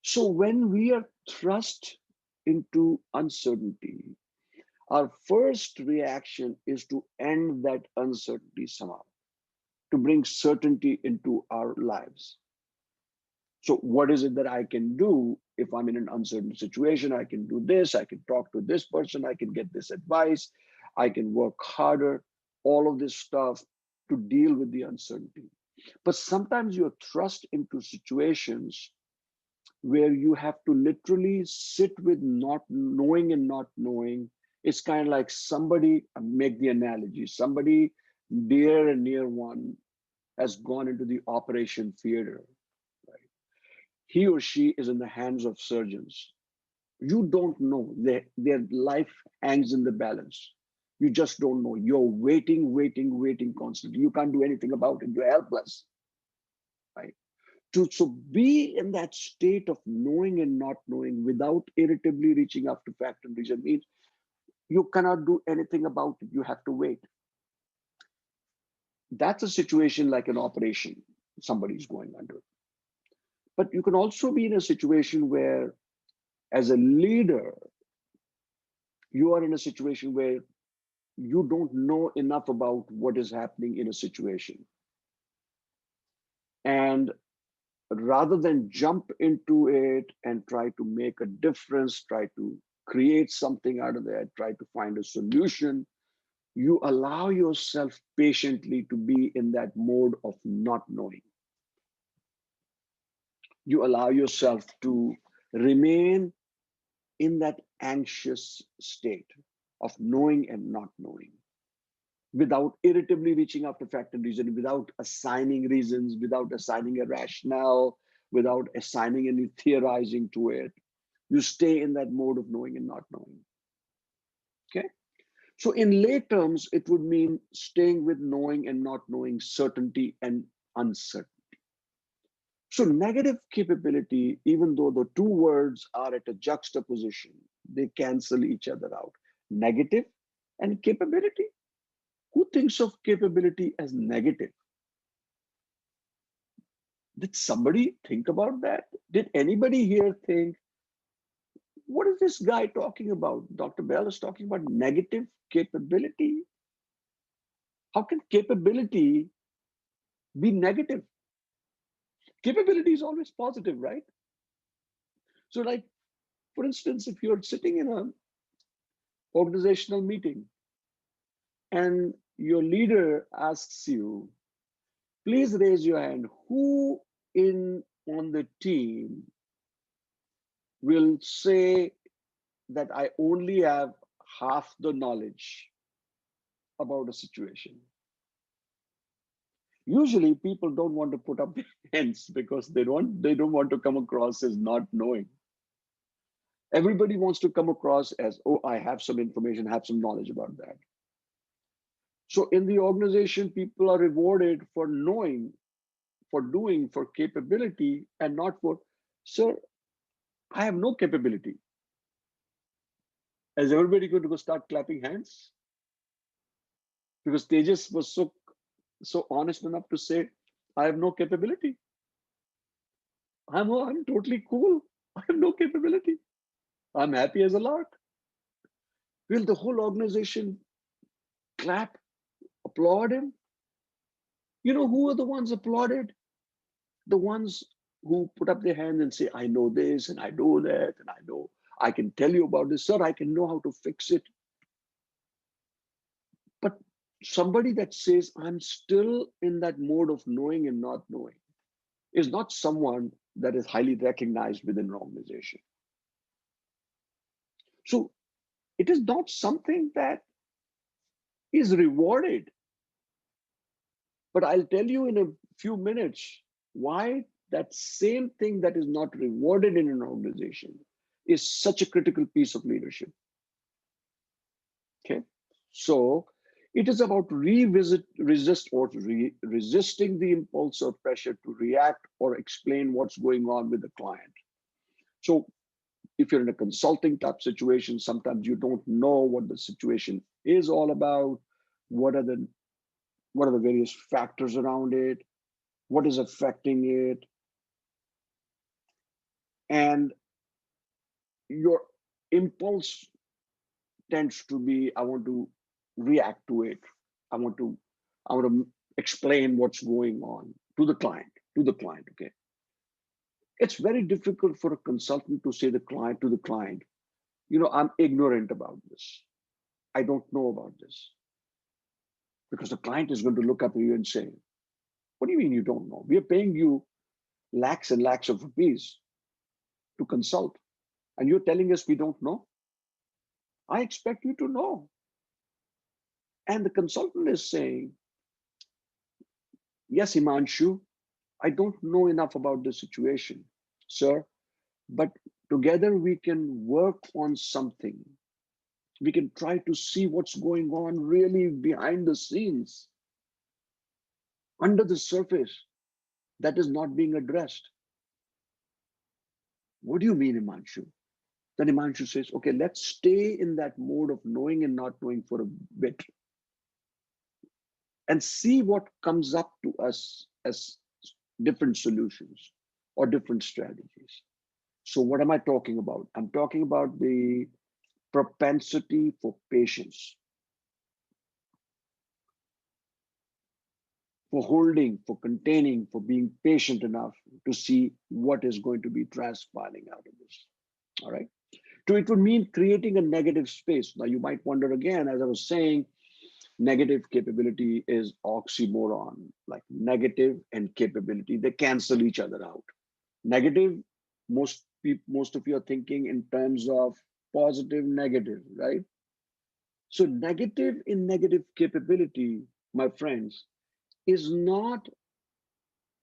So when we are thrust into uncertainty, our first reaction is to end that uncertainty somehow, to bring certainty into our lives. So what is it that I can do if I'm in an uncertain situation? I can do this, I can talk to this person, I can get this advice, I can work harder, all of this stuff to deal with the uncertainty. But sometimes you're thrust into situations where you have to literally sit with not knowing and not knowing. It's kind of like somebody, make the analogy, somebody dear and near one has gone into the operation theater. He or she is in the hands of surgeons. You don't know. Their life hangs in the balance. You just don't know. You're waiting constantly. You can't do anything about it. You're helpless, right? So be in that state of knowing and not knowing without irritably reaching after fact and reason means you cannot do anything about it. You have to wait. That's a situation like an operation somebody's going under. But you can also be in a situation where, as a leader, you are in a situation where you don't know enough about what is happening in a situation. And rather than jump into it and try to make a difference, try to create something out of that, try to find a solution, you allow yourself patiently to be in that mode of not knowing. You allow yourself to remain in that anxious state of knowing and not knowing, without irritably reaching after fact and reason, without assigning reasons, without assigning a rationale, without assigning any theorizing to it. You stay in that mode of knowing and not knowing. Okay? So in lay terms, it would mean staying with knowing and not knowing, certainty and uncertainty. So negative capability, even though the two words are at a juxtaposition, they cancel each other out. Negative and capability. Who thinks of capability as negative? Did somebody think about that? Did anybody here think, what is this guy talking about? Dr. Bell is talking about negative capability. How can capability be negative? Capability is always positive, right? So like, for instance, if you're sitting in an organizational meeting and your leader asks you, please raise your hand, who on the team will say that I only have half the knowledge about a situation. Usually people don't want to put up their hands because they don't want to come across as not knowing. Everybody wants to come across as, oh, I have some information, have some knowledge about that. So in the organization, people are rewarded for knowing, for doing, for capability, and not for, sir, I have no capability. Is everybody going to go start clapping hands? Because Tejas was so honest enough to say, I have no capability. I'm totally cool. I have no capability. I'm happy as a lark. Will the whole organization clap, applaud him? You know who are the ones applauded? The ones who put up their hands and say, I know this and I know that and I know I can tell you about this, sir, I can know how to fix it. But somebody that says, I'm still in that mode of knowing and not knowing is not someone that is highly recognized within an organization. So it is not something that is rewarded. But I'll tell you in a few minutes why that same thing that is not rewarded in an organization is such a critical piece of leadership. Okay, so it is about resisting the impulse or pressure to react or explain what's going on with the client. So if you're in a consulting type situation, sometimes you don't know what the situation is all about. What are the various factors around it? What is affecting it? And your impulse tends to be, I want to react to it. I want to explain what's going on to the client, okay? It's very difficult for a consultant to say to the client, I'm ignorant about this. I don't know about this. Because the client is going to look up at you and say, what do you mean you don't know? We are paying you lakhs and lakhs of rupees to consult. And you're telling us we don't know? I expect you to know. And the consultant is saying, yes, Himanshu, I don't know enough about the situation, sir, but together we can work on something. We can try to see what's going on really behind the scenes, under the surface, that is not being addressed. What do you mean, Himanshu? Then Himanshu says, okay, let's stay in that mode of knowing and not knowing for a bit and see what comes up to us as different solutions or different strategies. So what am I talking about? I'm talking about the propensity for patience, for holding, for containing, for being patient enough to see what is going to be transpiring out of this. All right. So it would mean creating a negative space. Now you might wonder again, as I was saying, negative capability is oxymoron, like negative and capability, they cancel each other out. Negative, most of you are thinking in terms of positive, negative, right? So negative in negative capability, my friends, is not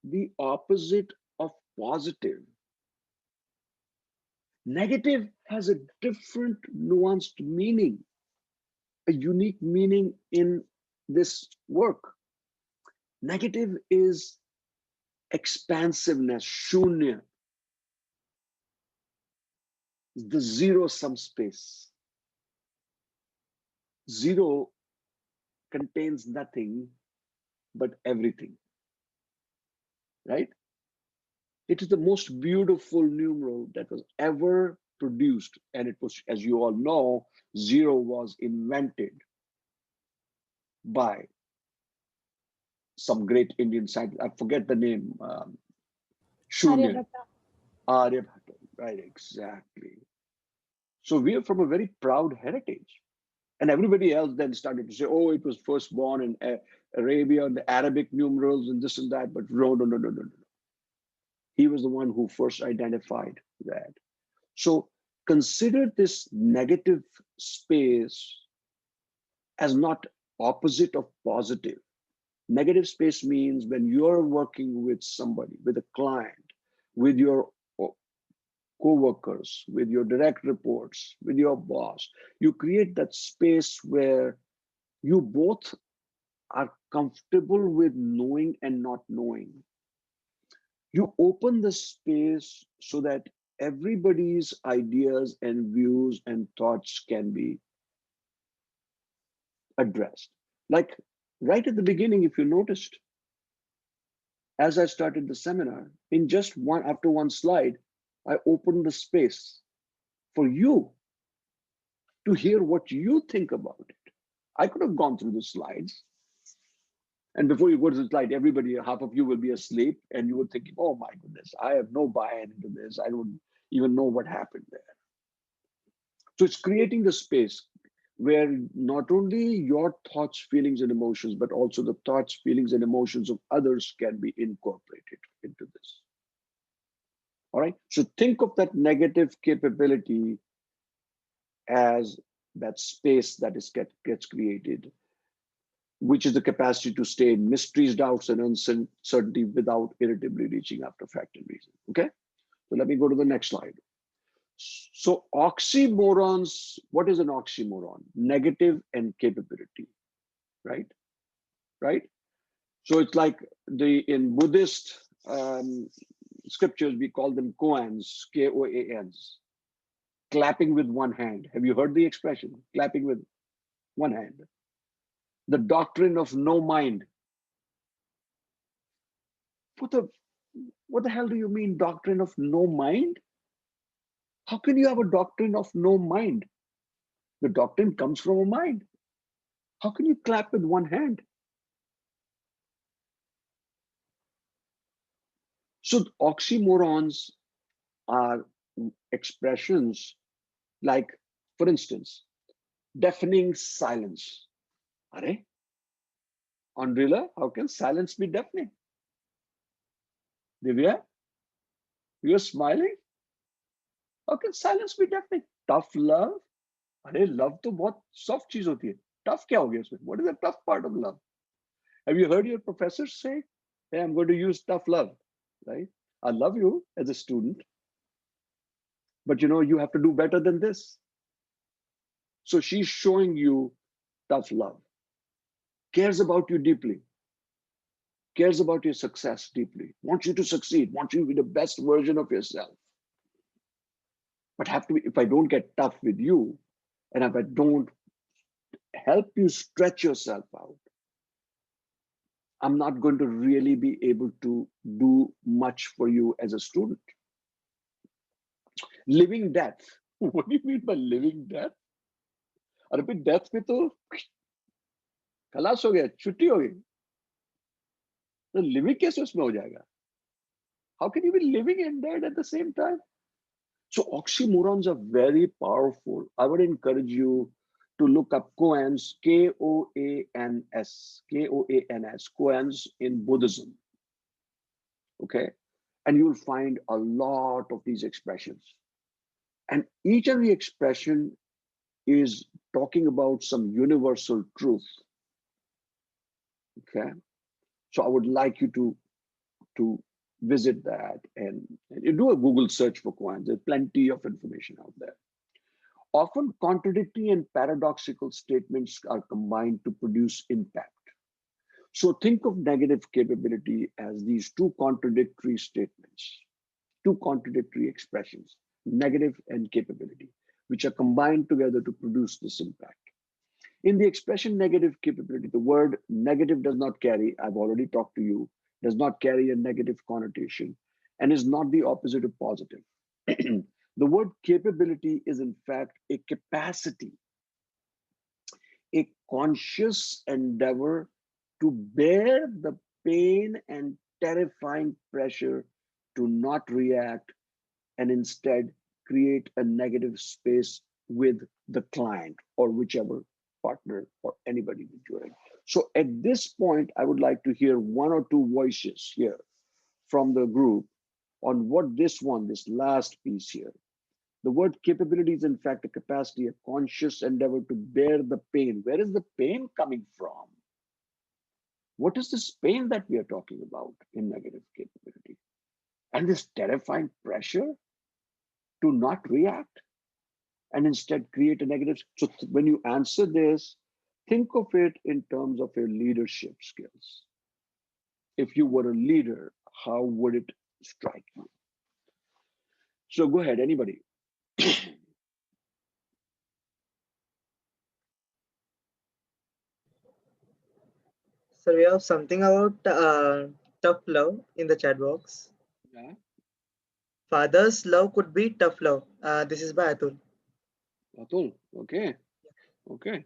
the opposite of positive. Negative has a different nuanced meaning, a unique meaning in this work. Negative is expansiveness, shunya, the zero-sum space. Zero contains nothing but everything, right? It is the most beautiful numeral that was ever produced. And it was, as you all know, zero was invented by some great Indian scientist. I forget the name. Shunya. Aryabhatta, right, exactly. So we are from a very proud heritage. And everybody else then started to say, oh, it was first born in Arabia and the Arabic numerals and this and that. But no. He was the one who first identified that. So consider this negative space as not opposite of positive. Negative space means when you're working with somebody, with a client, with your co-workers, with your direct reports, with your boss, you create that space where you both are comfortable with knowing and not knowing. You open the space so that everybody's ideas and views and thoughts can be addressed. Like right at the beginning, if you noticed, as I started the seminar, in just after one slide, I opened the space for you to hear what you think about it. I could have gone through the slides, and before you go to the slide, everybody, half of you will be asleep, and you were thinking, oh my goodness, I have no buy-in into this. I don't even know what happened there. So it's creating the space where not only your thoughts, feelings, and emotions, but also the thoughts, feelings, and emotions of others can be incorporated into this. All right. So think of that negative capability as that space that gets created, which is the capacity to stay in mysteries, doubts, and uncertainty without irritably reaching after fact and reason. Okay. So let me go to the next slide. So oxymorons, what is an oxymoron? Negative and capability, right? Right? So it's like in Buddhist scriptures, we call them koans, K-O-A-Ns, clapping with one hand. Have you heard the expression? Clapping with one hand. The doctrine of no mind. What the hell do you mean, doctrine of no mind? How can you have a doctrine of no mind? The doctrine comes from a mind. How can you clap with one hand? So oxymorons are expressions like, for instance, deafening silence. Are? Andrila, how can silence be deafening? Divya, you're smiling? How can silence be deafening? Tough love? अरे love तो बहुत soft चीज होती है. Tough क्या हो गया उसमें? What is the tough part of love? Have you heard your professors say, hey, I'm going to use tough love, right? I love you as a student, but you have to do better than this. So she's showing you tough love, cares about you deeply, cares about your success deeply, wants you to succeed, wants you to be the best version of yourself. But if I don't get tough with you, and if I don't help you stretch yourself out, I'm not going to really be able to do much for you as a student. Living death. What do you mean by living death? अरे भाई death में तो खलास हो गया, छुट्टी हो गई. तो living कैसे उसमें हो जाएगा? How can you be living and dead at the same time? So oxymorons are very powerful. I would encourage you to look up koans, K-O-A-N-S, K-O-A-N-S, koans in Buddhism. Okay. And you'll find a lot of these expressions. And each of the expression is talking about some universal truth. Okay. So I would like you to visit that and you do a Google search for koans. There's plenty of information out there. Often contradictory and paradoxical statements are combined to produce impact. So think of negative capability as these two contradictory statements, two contradictory expressions, negative and capability, which are combined together to produce this impact. In the expression negative capability, the word negative does not carry, I've already talked to you, does not carry a negative connotation and is not the opposite of positive. The word capability is in fact a capacity, a conscious endeavor to bear the pain and terrifying pressure to not react and instead create a negative space with the client or whichever partner or anybody that you're in. So at this point, I would like to hear one or two voices here from the group on what this last piece here. The word capability is in fact a capacity, a conscious endeavor to bear the pain. Where is the pain coming from? What is this pain that we are talking about in negative capability? And this terrifying pressure to not react and instead create a negative. So when you answer this, think of it in terms of your leadership skills. If you were a leader, how would it strike you? So go ahead, anybody. So we have something about tough love in the chat box. Yeah. Father's love could be tough love. This is by Atul. Atul, okay. Okay.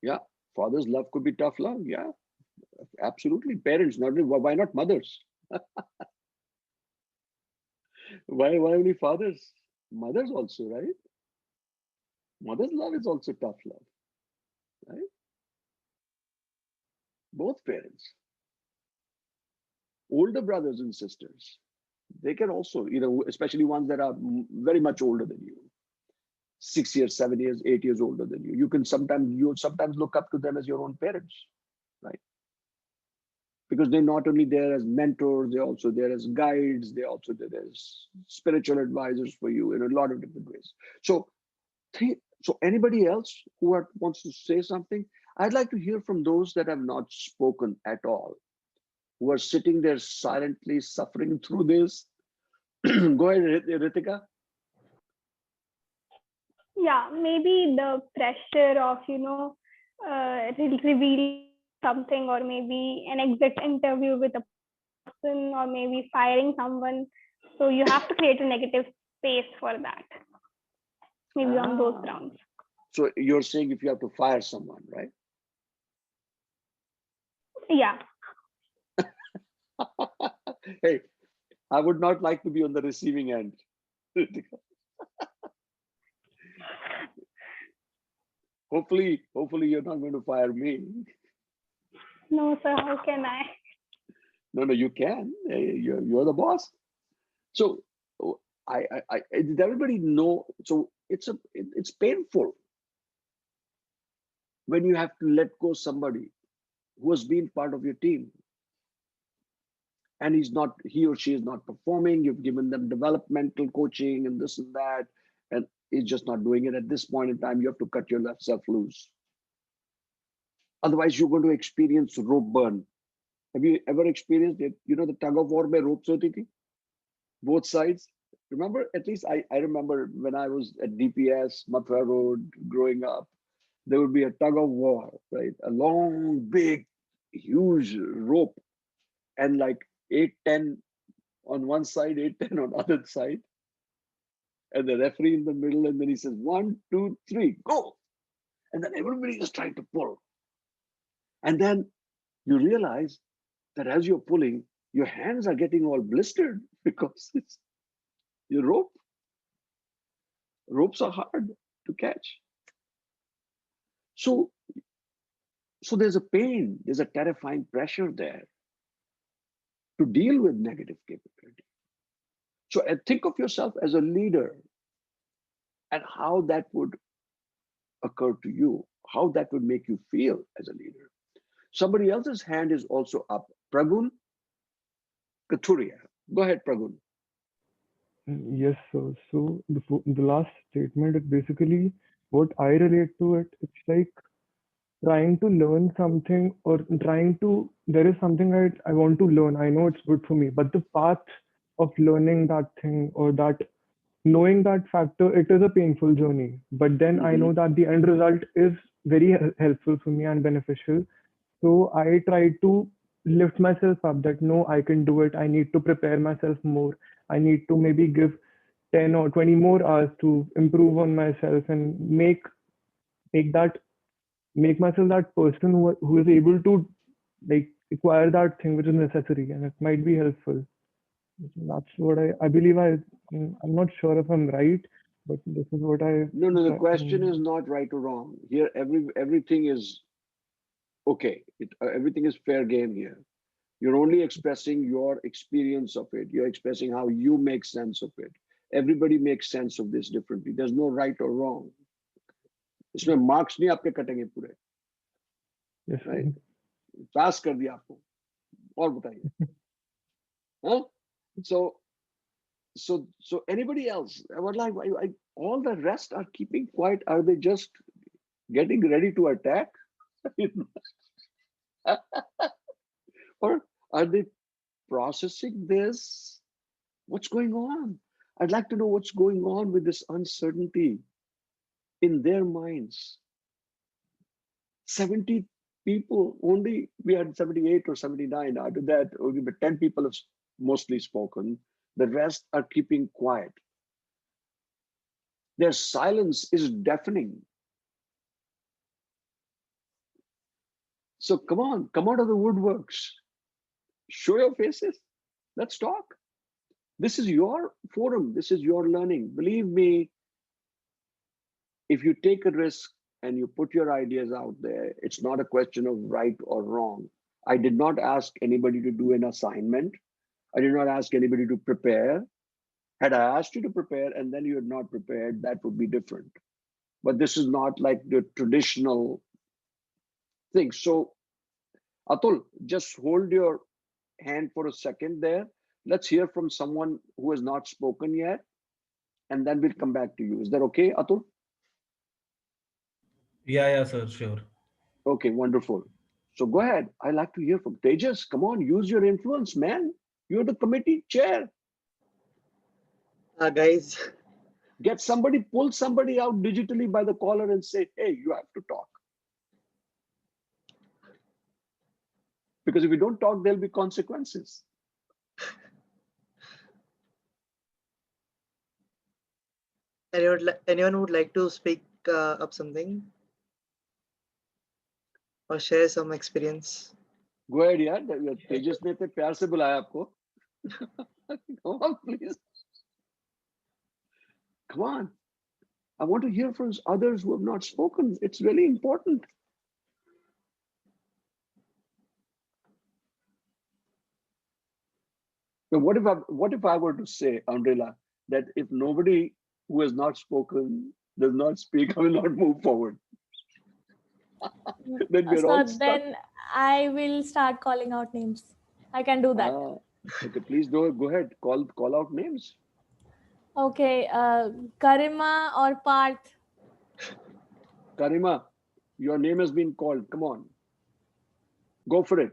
Yeah. Father's love could be tough love. Yeah. Absolutely. Parents, not why not mothers? Why only fathers? Mothers also, right? Mother's love is also tough love, right? Both parents, older brothers and sisters, they can also, especially ones that are very much older than you, 6 years, 7 years, 8 years older than you. You sometimes look up to them as your own parents, right? Because they're not only there as mentors, they're also there as guides, they're also there as spiritual advisors for you in a lot of different ways. So anybody else who wants to say something, I'd like to hear from those that have not spoken at all, who are sitting there silently suffering through this. Go ahead, Ritika. Yeah, maybe the pressure of, revealing something, or maybe an exit interview with a person, or maybe firing someone. So you have to create a negative space for that, maybe on those grounds. So you're saying if you have to fire someone, right? Yeah. Hey, I would not like to be on the receiving end. Hopefully you're not going to fire me. No, sir, how can I? No, you can. You're the boss. So did everybody know? So it's painful when you have to let go somebody who has been part of your team, and he or she is not performing. You've given them developmental coaching and this and that, and he's just not doing it. At this point in time, you have to cut yourself loose. Otherwise, you're going to experience rope burn. Have you ever experienced it? The tug of war by ropes hoti thi? Both sides. Remember, at least I remember when I was at DPS, Mathura Road, growing up, there would be a tug of war, right? A long, big, huge rope, and like 8-10 on one side, 8-10 on other side, and the referee in the middle, and then he says, 1, 2, 3, go. And then everybody is trying to pull. And then you realize that as you're pulling, your hands are getting all blistered because it's your rope. Ropes are hard to catch. So there's a pain, there's a terrifying pressure there to deal with negative capability. So think of yourself as a leader and how that would occur to you, how that would make you feel as a leader. Somebody else's hand is also up. Pragun Kathuria. Go ahead, Pragun. Yes, sir. So the last statement is basically what I relate to it. It's like trying to learn something, or there is something I want to learn. I know it's good for me, but the path of learning that thing, or that knowing that factor, it is a painful journey. But then I know that the end result is very helpful for me and beneficial. So I try to lift myself up that no, I can do it. I need to prepare myself more. I need to maybe give 10 or 20 more hours to improve on myself and make that make myself that person who is able to like acquire that thing which is necessary and it might be helpful. That's what I believe. I'm not sure if I'm right, but this is what I. No. The question is not right or wrong. Here, everything is okay. Everything is fair game here. You're only expressing your experience of it. You're expressing how you make sense of it. Everybody makes sense of this differently. There's no right or wrong. इसमें marks नहीं आपके कटेंगे पूरे, right? पास कर दिया आपको, और बताइए. Huh? So anybody else? Like all the rest are keeping quiet. Are they just getting ready to attack? Or are they processing this? What's going on? I'd like to know what's going on with this uncertainty in their minds. 70 people only, we had 78 or 79. After that, only 10 people have mostly spoken. The rest are keeping quiet. Their silence is deafening. So come on, come out of the woodworks. Show your faces. Let's talk. This is your forum. This is your learning. Believe me, if you take a risk and you put your ideas out there, it's not a question of right or wrong. I did not ask anybody to do an assignment. I did not ask anybody to prepare. Had I asked you to prepare and then you had not prepared, that would be different. But this is not like the traditional thing. So, Atul, just hold your hand for a second there. Let's hear from someone who has not spoken yet, and then we'll come back to you. Is that okay, Atul? Yeah, sir, sure. Okay, wonderful. So go ahead. I like to hear from Tejas. Come on, use your influence, man. You're the committee chair. Guys, Get somebody, pull somebody out digitally by the collar and say, hey, you have to talk. Because if you don't talk, there'll be consequences. anyone would like to speak up something or share some experience? Go ahead, yaar. Tejas ne te प्यार से बुलाया आपको. Come on, please. Come on. I want to hear from others who have not spoken. It's really important. Now, what if I were to say, Andrela, that if nobody who has not spoken does not speak, I will not move forward. Then we're all stuck. Then I will start calling out names. I can do that. Okay, please go ahead. Call out names. Okay, Karima or Parth? Karima, your name has been called. Come on. Go for it.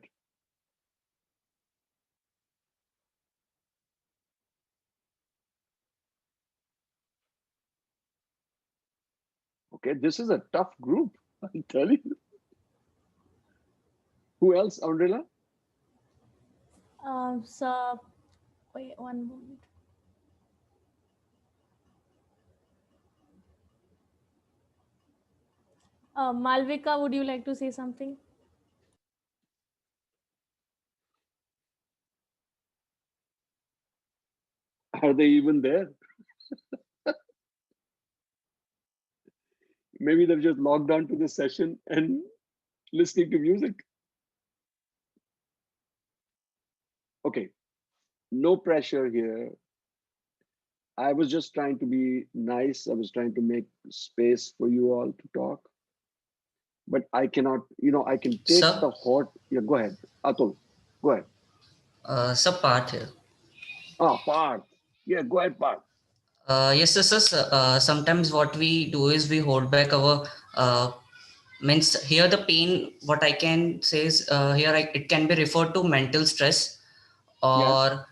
Okay, this is a tough group, I'm telling you. Who else, Andrela? So, wait one moment. Malvika, would you like to say something? Are they even there? Maybe they've just logged on to the session and listening to music. Okay, no pressure here. I was just trying to be nice. I was trying to make space for you all to talk. But I cannot, I can take the hot. Yeah, go ahead. Atul, go ahead. Sir, Parth here. Parth. Yeah, go ahead, Parth. Yes, sir. Sometimes what we do is we hold back our means here the pain. What I can say is here it can be referred to mental stress, or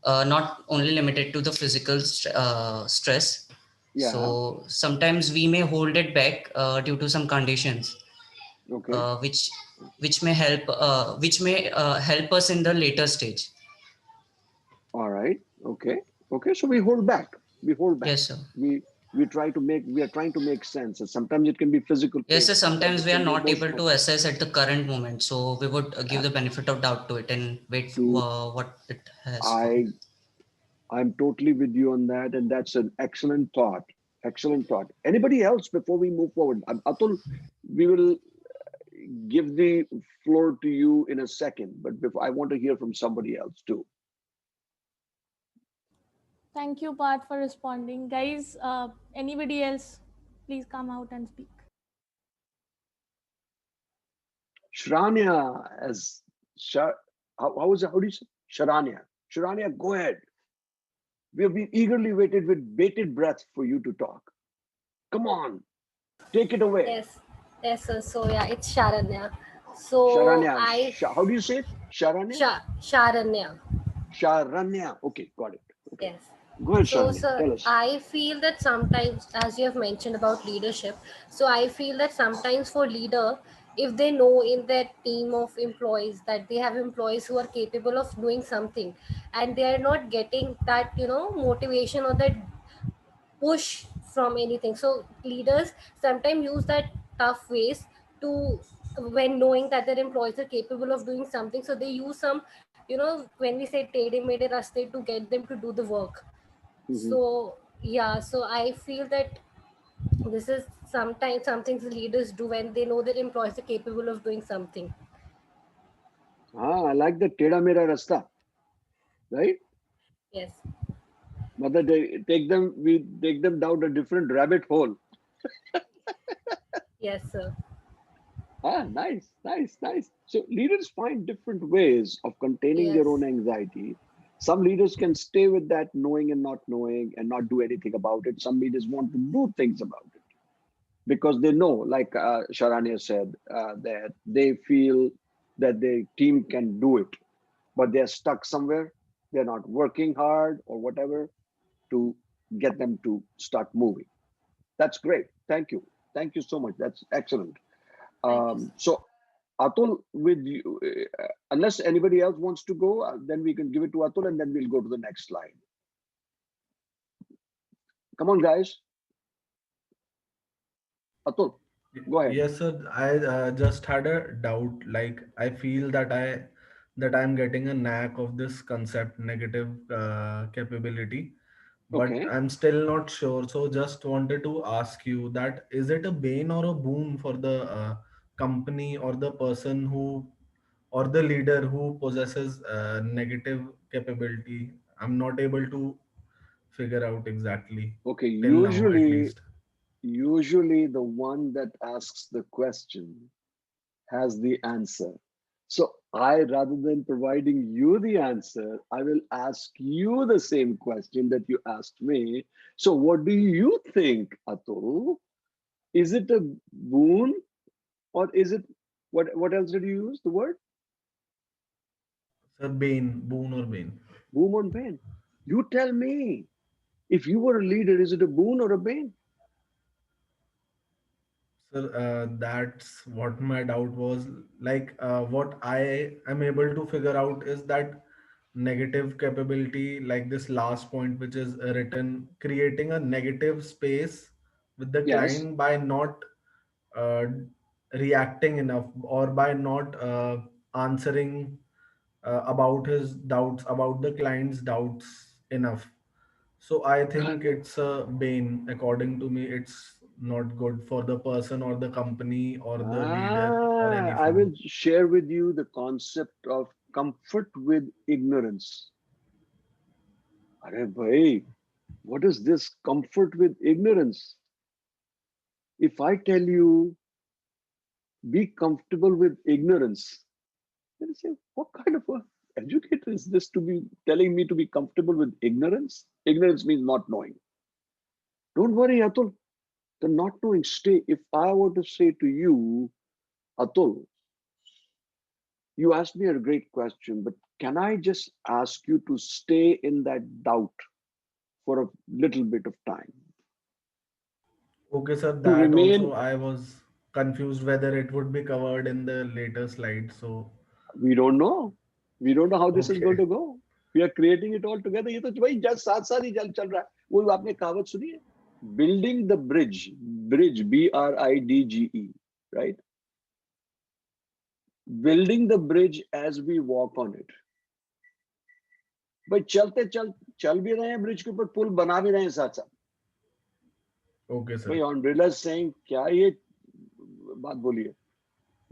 not only limited to the physical stress. Yeah. So sometimes we may hold it back due to some conditions, which may help us in the later stage. All right. Okay. So we hold back. Yes, sir. We are trying to make sense. And sometimes it can be physical. Yes, sir. Sometimes we are not able to assess at the current moment. So we would give the benefit of doubt to it and wait for what it has. I'm totally with you on that. And that's an excellent thought. Excellent thought. Anybody else before we move forward? Atul, we will give the floor to you in a second, but before, I want to hear from somebody else too. Thank you, Parth, for responding. Guys, anybody else, please come out and speak. Sharanya, how do you say? Sharanya, go ahead. We have been eagerly waited with bated breath for you to talk. Come on, take it away. Yes, sir. So yeah, it's Sharanya. So Sharanya, how do you say it? Sharanya? Sharanya. Sharanya. Okay, got it. Okay. Yes. Go ahead, So, Shania. sir, Tell us. I feel that sometimes, as you have mentioned about leadership, so I feel that sometimes for leader, if they know in their team of employees that they have employees who are capable of doing something, and they are not getting that, motivation or that push from anything. So leaders sometimes use that tough ways to, when knowing that their employees are capable of doing something, so they use some, when we say tede mede raste to get them to do the work. Mhm. So yeah, so I feel that this is sometimes something the leaders do when they know that employees are capable of doing something. I like the Teda Mera Rasta, right? Yes. Mother, we take them down a different rabbit hole. Yes, sir. Nice, nice, nice. So leaders find different ways of containing their own Yes. anxiety. Some leaders can stay with that knowing and not knowing and not do anything about it. Some leaders want to do things about it because they know, like Sharanya said, that they feel that their team can do it, but they're stuck somewhere. They're not working hard or whatever to get them to start moving. That's great. Thank you. Thank you so much. That's excellent. Thank you, sir. So Atul, with you, unless anybody else wants to go, then we can give it to Atul and then we'll go to the next slide. Come on, guys. Atul, go ahead. Yes, sir. I just had a doubt. Like, I feel that I'm getting a knack of this concept, negative capability, but Okay. I'm still not sure. So, just wanted to ask you that is it a bane or a boon for the company or the person who or the leader who possesses negative capability? I'm not able to figure out exactly Okay. till now, at least. Usually the one that asks the question has the answer. So I, rather than providing you the answer, I will ask you the same question that you asked me. So what do you think, Atul? Is it a boon or is it what else did you use? The word Sir, bane, boon or bane? boom or bane? You tell me. If you were a leader, is it a boon or a bane? Sir, that's what my doubt was. Like, what I am able to figure out is that negative capability, like this last point, which is written, creating a negative space with the Yes. client by not uh, reacting enough or by not answering about his doubts, about the client's doubts enough. So I think Correct. it's a bane. According to me, it's not good for the person or the company or the leader or any I firm. will share with you the concept of comfort with ignorance. Arey bhai, what is this comfort with ignorance? If I tell you be comfortable with ignorance, then you say, what kind of a educator is this to be telling me to be comfortable with ignorance? Ignorance means not knowing. Don't worry, Atul. The not knowing stay. If I were to say to you, Atul, you asked me a great question, but can I just ask you to stay in that doubt for a little bit of time? Okay, sir. To That also remain, I was confused whether it would be covered in the later slide. So we don't know. We don't know how this is going okay, to go. We are creating it all together. ये तो भाई just साथ साथ ही चल रहा है. वो आपने कहावत सुनी है? Building the bridge, BRIDGE, right? Building the bridge as we walk on it. भाई चल भी रहे हैं ब्रिज के ऊपर पुल बना भी रहे हैं साथ साथ. okay, भाई sir. ऑन रिलर्स सेइंग क्या ये बात बोलिए.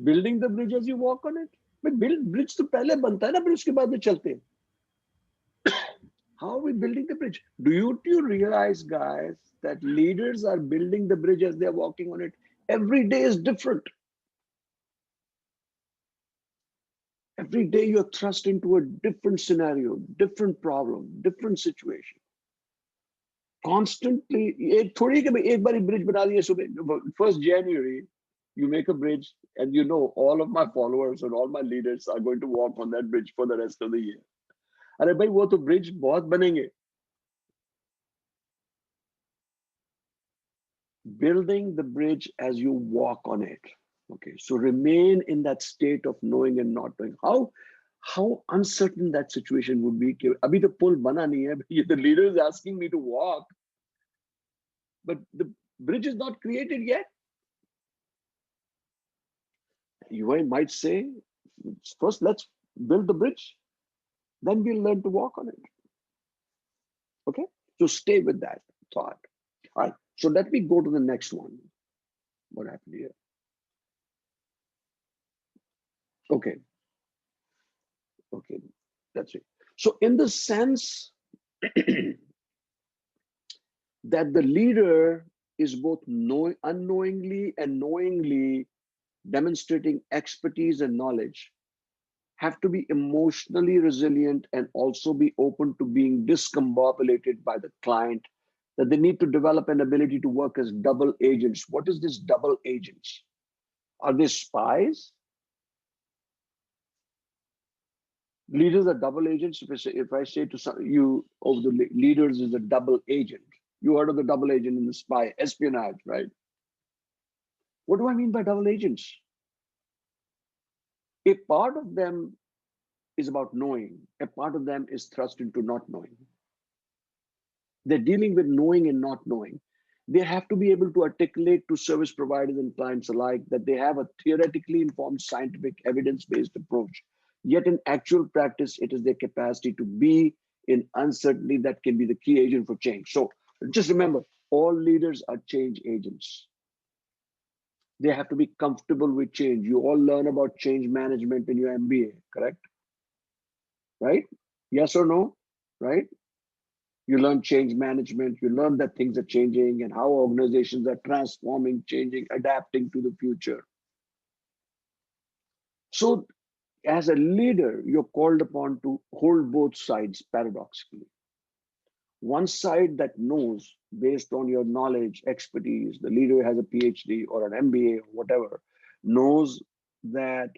Building the bridge as you walk on it. भाई बिल्ड ब्रिज तो पहले बनता है ना, ब्रिज के बाद में चलते हैं. How are we building the bridge? Do you realize, guys, that leaders are building the bridge as they're walking on it? Every day is different. Every day you're thrust into a different scenario, different problem, different situation. Constantly, एक थोड़ी कि भाई एक बार bridge बना दिया सुबह 1st January, you make a bridge and you know all of my followers and all my leaders are going to walk on that bridge for the rest of the year. अरे भाई वो तो bridge बहुत बनेंगे. building the bridge as you walk on it. Okay, so remain in that state of knowing and not knowing. How uncertain that situation would be. Abhi to pul bana nahi hai. The leader is asking me to walk, but the bridge is not created yet. You might say, first let's build the bridge, then we'll learn to walk on it. Okay, so stay with that thought. All right, so let me go to the next one. What happened here? Okay, that's it. So in the sense that the leader is both unknowingly and knowingly demonstrating expertise and knowledge, have to be emotionally resilient and also be open to being discombobulated by the client, that they need to develop an ability to work as double agents. What is this double agents? Are they spies? Leaders are double agents. If I say to you, oh, the leaders is a double agent. You heard of the double agent in the spy, espionage, right? What do I mean by double agents? A part of them is about knowing. A part of them is thrust into not knowing. They're dealing with knowing and not knowing. They have to be able to articulate to service providers and clients alike that they have a theoretically informed scientific evidence-based approach. Yet in actual practice, it is their capacity to be in uncertainty that can be the key agent for change. So just remember, all leaders are change agents. They have to be comfortable with change. You all learn about change management in your MBA, correct? Right? Yes or no? Right? You learn change management. You learn that things are changing and how organizations are transforming, changing, adapting to the future. So as a leader, you're called upon to hold both sides paradoxically. One side that knows based on your knowledge, expertise, the leader has a PhD or an MBA or whatever, knows that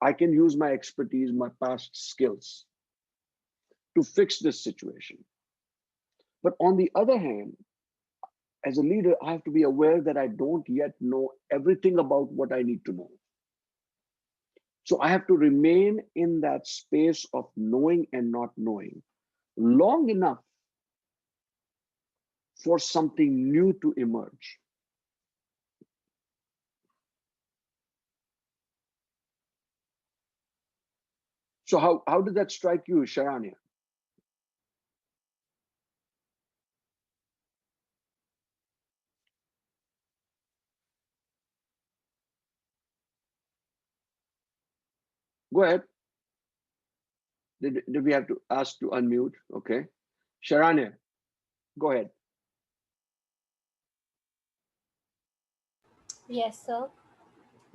I can use my expertise, my past skills to fix this situation. But on the other hand, as a leader, I have to be aware that I don't yet know everything about what I need to know. So I have to remain in that space of knowing and not knowing long enough for something new to emerge. So how did that strike you, Sharanya? Go ahead. Did we have to ask to unmute? Okay. Sharanya, go ahead. Yes, sir.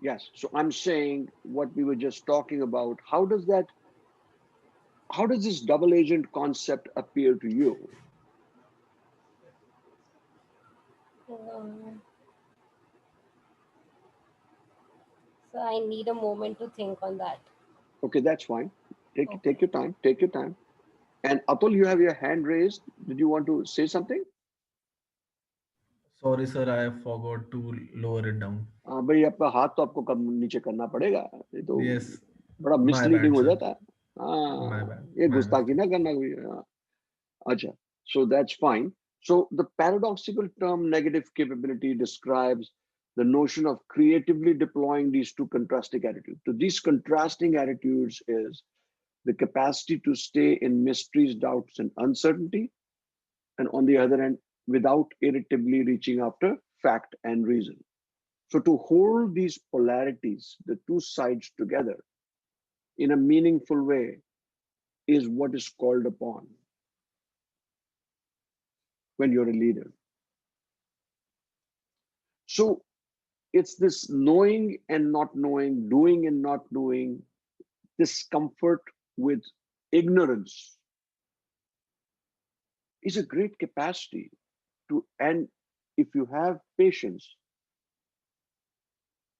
Yes. So I'm saying what we were just talking about. How does this double agent concept appear to you? So I need a moment to think on that. Okay, that's fine. Take your time. Take your time. And Atul, you have your hand raised. Did you want to say something? Sorry, sir, I forgot to lower it down. भाई आपका हाथ तो आपको कम नीचे करना पड़ेगा, ये तो Yes, बड़ा my मिसलीडिंग bad, हो sir. जाता है. My bad. ये My गुस्ताखी bad. ना करना कोई. अच्छा, so that's fine. So the paradoxical term negative capability describes the notion of creatively deploying these two contrasting attitudes. So these contrasting attitudes is the capacity to stay in mysteries, doubts, and uncertainty, and on the other hand, without irritably reaching after fact and reason. So to hold these polarities, the two sides together in a meaningful way is what is called upon when you're a leader. So it's this knowing and not knowing, doing and not doing, discomfort with ignorance is a great capacity to, and if you have patience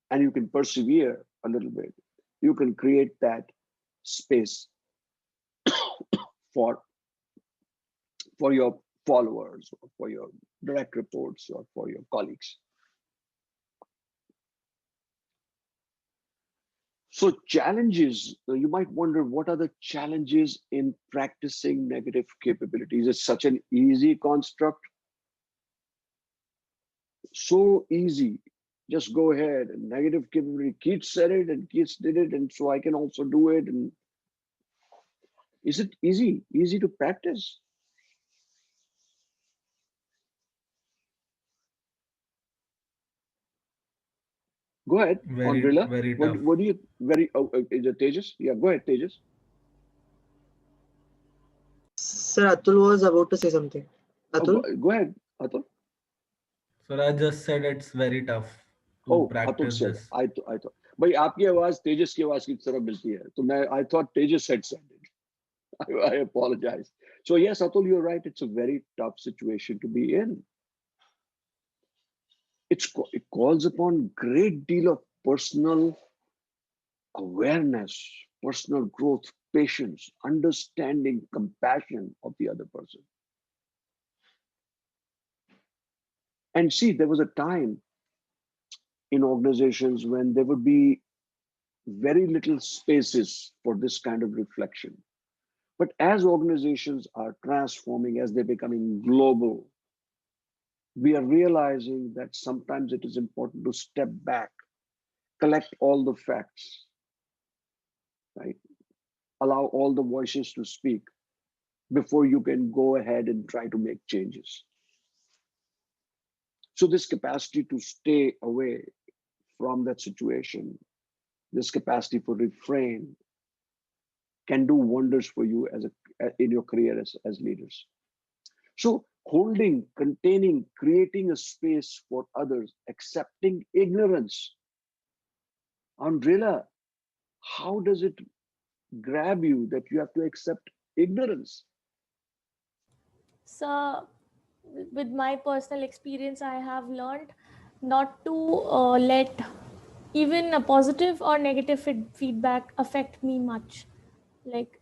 and you can persevere a little bit, you can create that space for your followers or for your direct reports or for your colleagues. So challenges, you might wonder, what are the challenges in practicing negative capabilities? It's such an easy construct, so easy. Just go ahead and negative capability. Keats said it and Keats did it, and so I can also do it. And is it easy? Easy to practice? Go ahead, Andrilla. Very tough. What do you is it Tejas? Yeah, go ahead, Tejas. Sir, Atul was about to say something. Atul? Go ahead, Atul. Sir, I just said it's very tough to Oh, Atul practice said. this. I thought. भाई आपकी आवाज तेजस की आवाज की तरह मिलती है, तो मैं I thought Tejas had said it. I apologize. So yes, Atul, you're right. It's a very tough situation to be in. It calls upon great deal of personal awareness, personal growth, patience, understanding, compassion of the other person. And see, there was a time in organizations when there would be very little spaces for this kind of reflection. But as organizations are transforming, as they're becoming global, we are realizing that sometimes it is important to step back, collect all the facts, right? Allow all the voices to speak before you can go ahead and try to make changes. So this capacity to stay away from that situation, this capacity for refrain, can do wonders for you in your career as leaders. So holding, containing, creating a space for others, accepting ignorance. Andrilla, how does it grab you that you have to accept ignorance? So, with my personal experience, I have learned not to let even a positive or negative feedback affect me much. Like,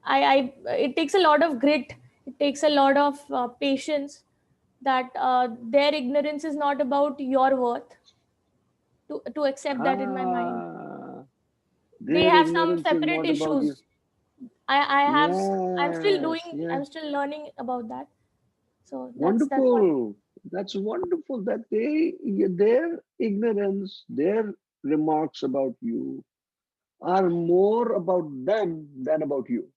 it takes a lot of grit. It takes a lot of patience. That their ignorance is not about your worth. To accept that in my mind, they Their have some ignorance is separate not about you. issues. I have. I'm still Yes, doing. yes. I'm still learning about that. So that's what. Wonderful. That's wonderful that their ignorance, their remarks about you are more about them than about you.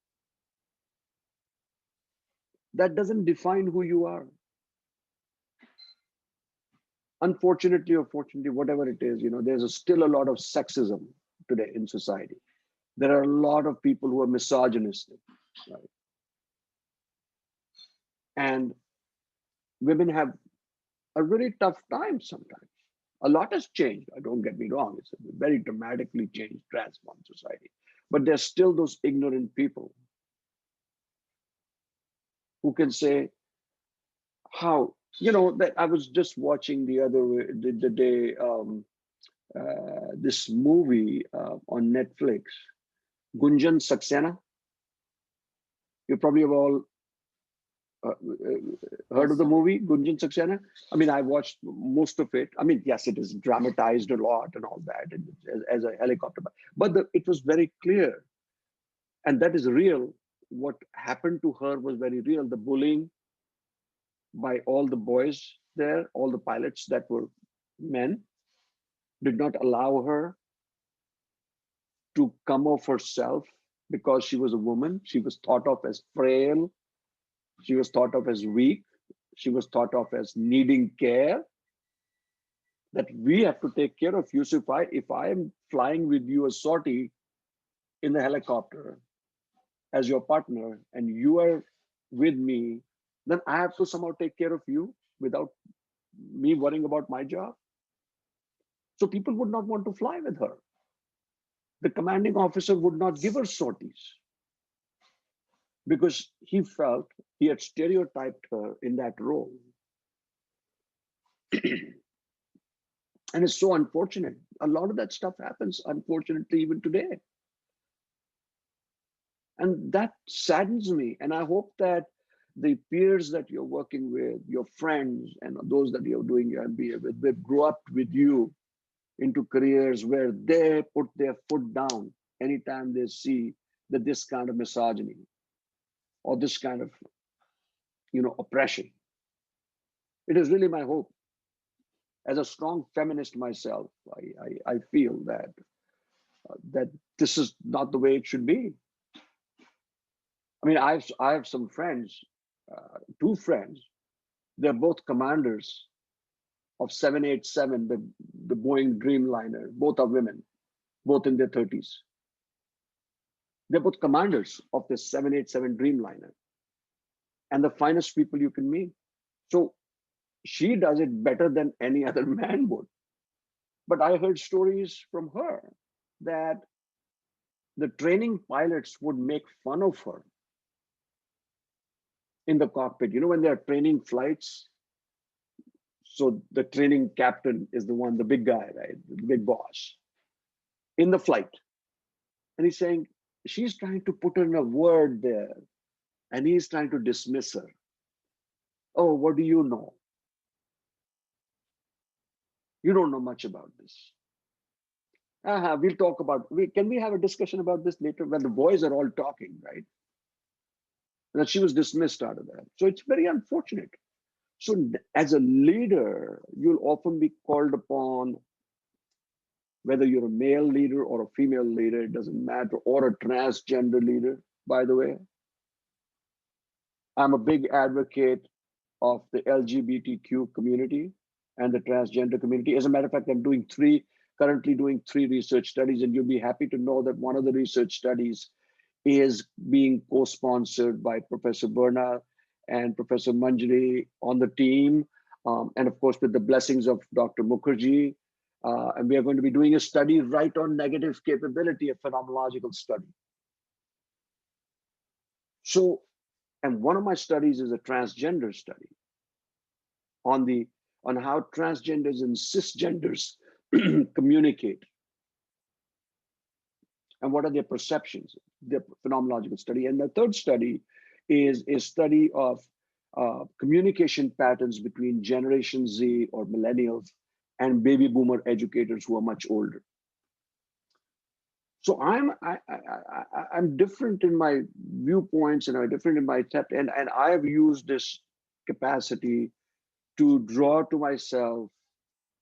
That doesn't define who you are. Unfortunately or fortunately, whatever it is, there's still a lot of sexism today in society. There are a lot of people who are misogynistic, right? And women have a really tough time sometimes. A lot has changed. Don't get me wrong. It's a very dramatically changed, transformed society. But there's still those ignorant people who can say, how, that I was just watching the day, this movie on Netflix, Gunjan Saxena. You probably have all heard of the movie Gunjan Saxena. I mean, I watched most of it. I mean, yes, it is dramatized a lot and all that, and as a helicopter, but it was very clear, and that is real. What happened to her was very real. The bullying by all the boys there, all the pilots that were men, did not allow her to come off herself because she was a woman. She was thought of as frail. She was thought of as weak. She was thought of as needing care. That we have to take care of you. So if I am flying with you a sortie in the helicopter as your partner, and you are with me, then I have to somehow take care of you without me worrying about my job. So people would not want to fly with her. The commanding officer would not give her sorties because he felt he had stereotyped her in that role. And it's so unfortunate. A lot of that stuff happens, unfortunately, even today. And that saddens me. And I hope that the peers that you're working with, your friends, and those that you're doing your MBA with, grow up with you into careers where they put their foot down anytime they see that this kind of misogyny or this kind of oppression. It is really my hope. As a strong feminist myself, I feel that this is not the way it should be. I mean, I have some friends, two friends. They're both commanders of 787, the Boeing Dreamliner. Both are women, both in their 30s. They're both commanders of the 787 Dreamliner, and the finest people you can meet. So she does it better than any other man would. But I heard stories from her that the training pilots would make fun of her in the cockpit. You know, when they're training flights, so the training captain is the one, the big guy, right? The big boss in the flight. And he's saying, she's trying to put in a word there, and he's trying to dismiss her. Oh, what do you know? You don't know much about this. We'll talk about, can we have a discussion about this later when the boys are all talking, right? That she was dismissed out of that. So it's very unfortunate. So as a leader, you'll often be called upon, whether you're a male leader or a female leader, it doesn't matter, or a transgender leader, by the way. I'm a big advocate of the LGBTQ community and the transgender community. As a matter of fact, I'm currently doing 3 research studies, and you'll be happy to know that one of the research studies is being co-sponsored by Professor Berna and Professor Manjari on the team, and of course with the blessings of Dr. Mukherjee. And we are going to be doing a study right on negative capability, a phenomenological study. So, and one of my studies is a transgender study on how transgenders and cisgenders communicate and what are their perceptions, their phenomenological study. And the third study is a study of communication patterns between Generation Z or millennials and baby boomer educators who are much older. So I'm different in my viewpoints, and I'm different in my thought, and I have used this capacity to draw to myself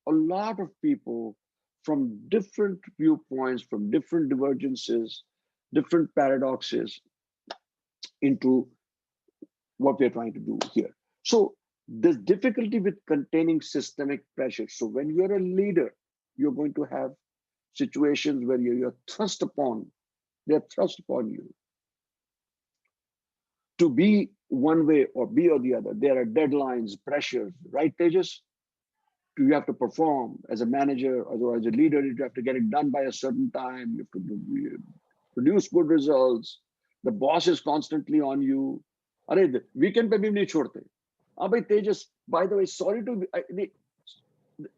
a lot of people from different viewpoints, from different divergences, different paradoxes into what we're trying to do here. So there's difficulty with containing systemic pressure. So when you're a leader, you're going to have situations where they're thrust upon you to be one way or be or the other. There are deadlines, pressures, right, Tejas? You have to perform as a manager or as a leader. You have to get it done by a certain time. You have to produce good results. The boss is constantly on you. Arey, weekend pe bhi nahi chhodte. Bhai Tejas, by the way, sorry to,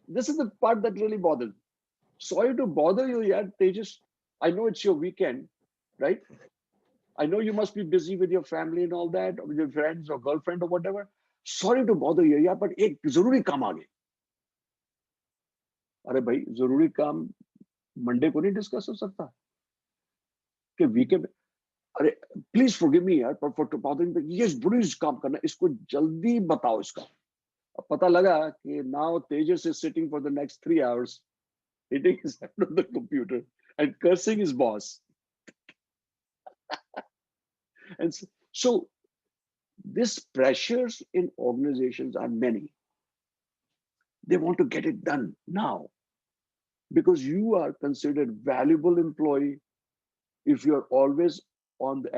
this is the part that really bothers. Sorry to bother you, yeah, Tejas. I know it's your weekend, right? I know you must be busy with your family and all that, or with your friends or girlfriend or whatever. Sorry to bother you, yeah, but ek zaruri kaam aa gayi. अरे भाई जरूरी काम Monday को नहीं discuss हो सकता कि weekend अरे प्लीज फॉरगिव मी यार फॉर बोदरिंग ये जरूरी काम करना इसको जल्दी बताओ इसका अब पता लगा कि now Tejas is sitting for the next 3 hours hitting his head on the computer and cursing his boss and so these pressures in organizations are many. They want to get it done now because you are considered valuable employee if you're always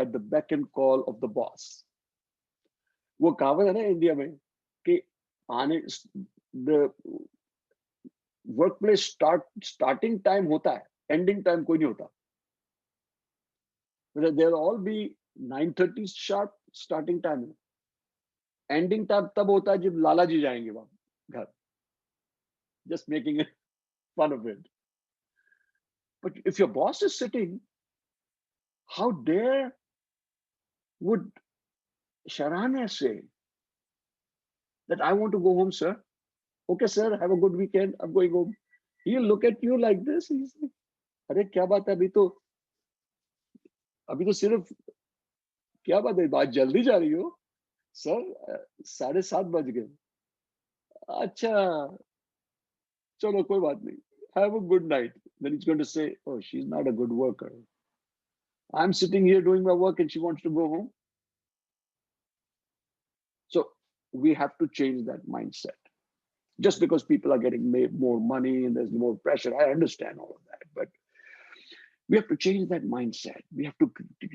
at the beck and call of the boss. वो कहावत है ना India में कि the workplace starting time होता है, ending time कोई नहीं होता. There'll all be 9:30 sharp starting time. Ending time तब होता है जब लाला जी जाएंगे वहां घर. Just making fun of it. But if your boss is sitting, how dare would Sharanya say that I want to go home, sir? Okay, sir, have a good weekend. I'm going home. He'll look at you like this. He's like, अरे क्या बात है अभी तो सिर्फ क्या बात है बात जल्दी जा रही हो सर 7:30 बज गए अच्छा चलो कोई बात नहीं have a good night. Then he's going to say, oh, she's not a good worker. I'm sitting here doing my work and she wants to go home. So we have to change that mindset. Just because people are getting more money and there's more pressure, I understand all of that. But we have to change that mindset. We have to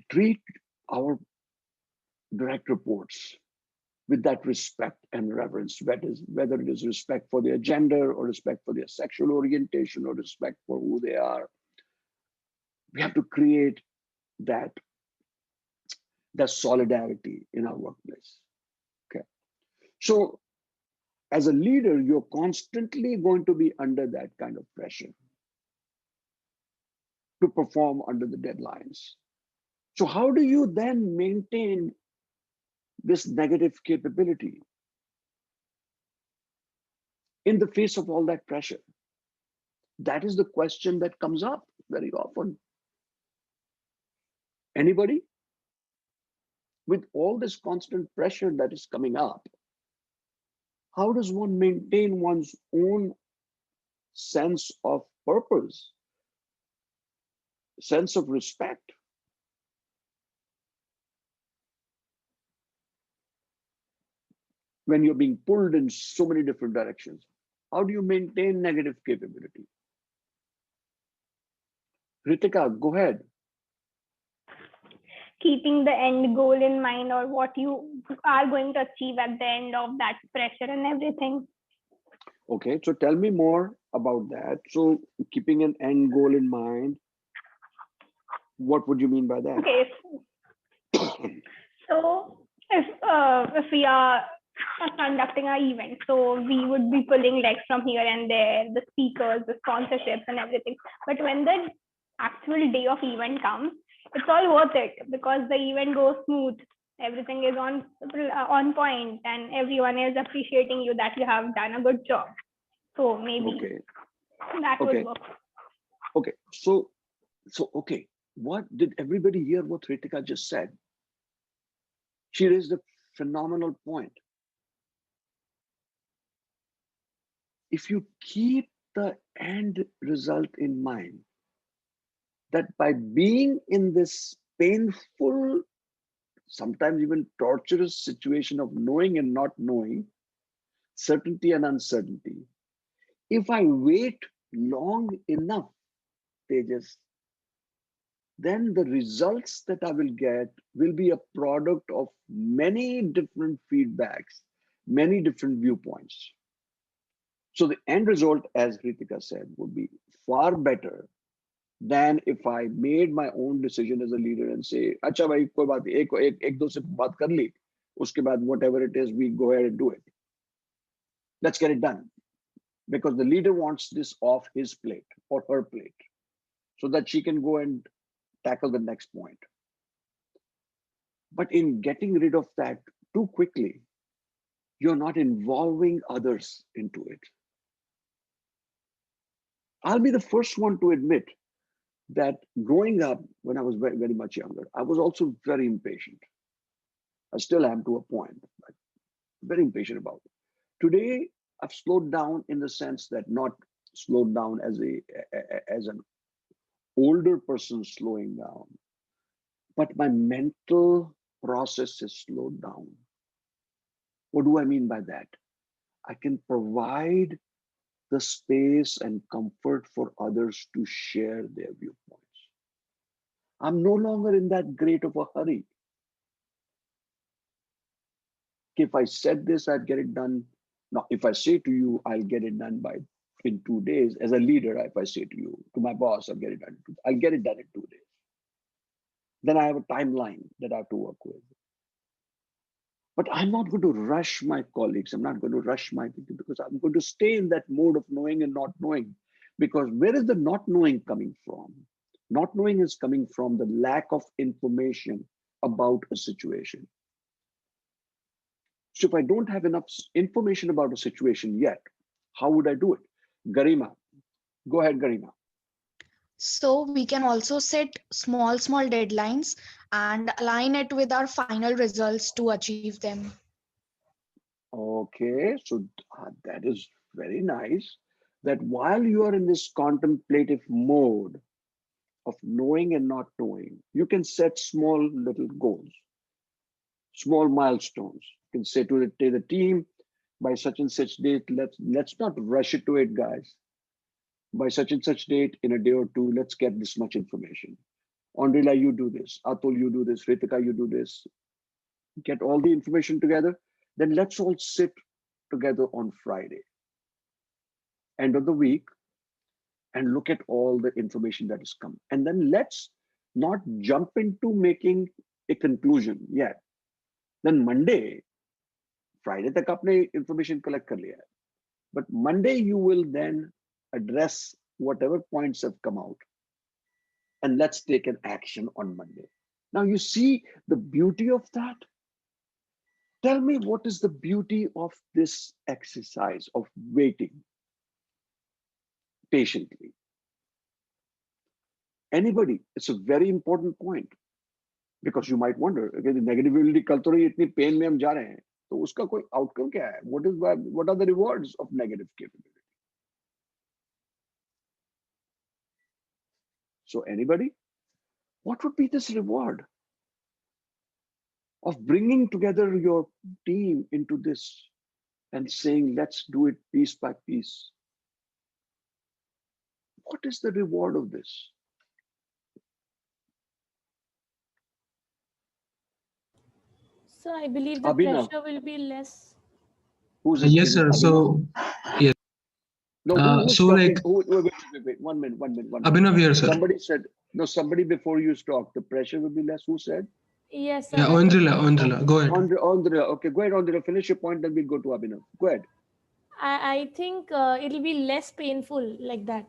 treat our direct reports with that respect and reverence, whether it is respect for their gender or respect for their sexual orientation or respect for who they are. We have to create that solidarity in our workplace. Okay. So as a leader, you're constantly going to be under that kind of pressure to perform under the deadlines. So how do you then maintain this negative capability in the face of all that pressure? That is the question that comes up very often. Anybody? With all this constant pressure that is coming up, how does one maintain one's own sense of purpose, sense of respect? When you're being pulled in so many different directions, how do you maintain negative capability? Ritika, go ahead. Keeping the end goal in mind, or what you are going to achieve at the end of that pressure and everything. Okay, so tell me more about that. So keeping an end goal in mind, what would you mean by that? Okay. So if we are conducting an event, so we would be pulling legs from here and there, the speakers, the sponsorships and everything. But when the actual day of event comes, it's all worth it because the event goes smooth. Everything is on point and everyone is appreciating you that you have done a good job. So maybe that would work. Okay, so okay, what did everybody hear what Ritika just said? She raised a phenomenal point. If you keep the end result in mind, that by being in this painful, sometimes even torturous situation of knowing and not knowing, certainty and uncertainty, if I wait long enough, Tejas, then the results that I will get will be a product of many different feedbacks, many different viewpoints. So the end result, as Ritika said, would be far better than if I made my own decision as a leader and say, "Acha bhai, koi baat nahi, ek do se baat kar li, uske baad whatever it is, we go ahead and do it. Let's get it done." Because the leader wants this off his plate or her plate so that she can go and tackle the next point. But in getting rid of that too quickly, you're not involving others into it. I'll be the first one to admit that growing up, when I was very, very much younger, I was also very impatient. I still am to a point, but very impatient about it. Today, I've slowed down in the sense that not slowed down as an older person slowing down, but my mental process has slowed down. What do I mean by that? I can provide the space and comfort for others to share their viewpoints. I'm no longer in that great of a hurry. If I said this, I'd get it done. Now, if I say to you, I'll get it done in 2 days. As a leader, if I say to you, to my boss, I'll get it done in 2 days. Then I have a timeline that I have to work with. But I'm not going to rush my colleagues. I'm not going to rush my people because I'm going to stay in that mode of knowing and not knowing. Because where is the not knowing coming from? Not knowing is coming from the lack of information about a situation. So if I don't have enough information about a situation yet, how would I do it? Garima, Go ahead, Garima. So we can also set small deadlines and align it with our final results to achieve them. Okay, so that is very nice. That while you are in this contemplative mode of knowing and not knowing, you can set small little goals, small milestones. You can say to the team, by such and such date, let's not rush it to it, guys. By such and such date, in a day or two, let's get this much information. Andrila, you do this. Atul, you do this. Ritika, you do this. Get all the information together. Then let's all sit together on Friday, end of the week, and look at all the information that has come. And then let's not jump into making a conclusion yet. Then Monday, Friday तक आपने information collect कर लिया है. But Monday you will then address whatever points have come out. And let's take an action on Monday. Now you see the beauty of that. Tell me, what is the beauty of this exercise of waiting patiently? Anybody? It's a very important point, because you might wonder, okay, the negativity कल तो नहीं, इतनी pain में हम जा रहे हैं, तो उसका कोई outcome क्या है? What are the rewards of negative capability? So anybody? What would be this reward of bringing together your team into this and saying, let's do it piece by piece? What is the reward of this? So I believe the Abhinav. pressure will be less. Who's it? Yes, sir. So, yes. No, who's so talking? like, Wait, 1 minute. Abhinav here, sir. Somebody said, no, somebody before you talk, the pressure will be less. Who said? Yes, sir. Yeah, Andrila, go ahead. Andrila, okay, go ahead, Andrila, finish your point, then we'll go to Abhinav. Go ahead. I think it'll be less painful like that.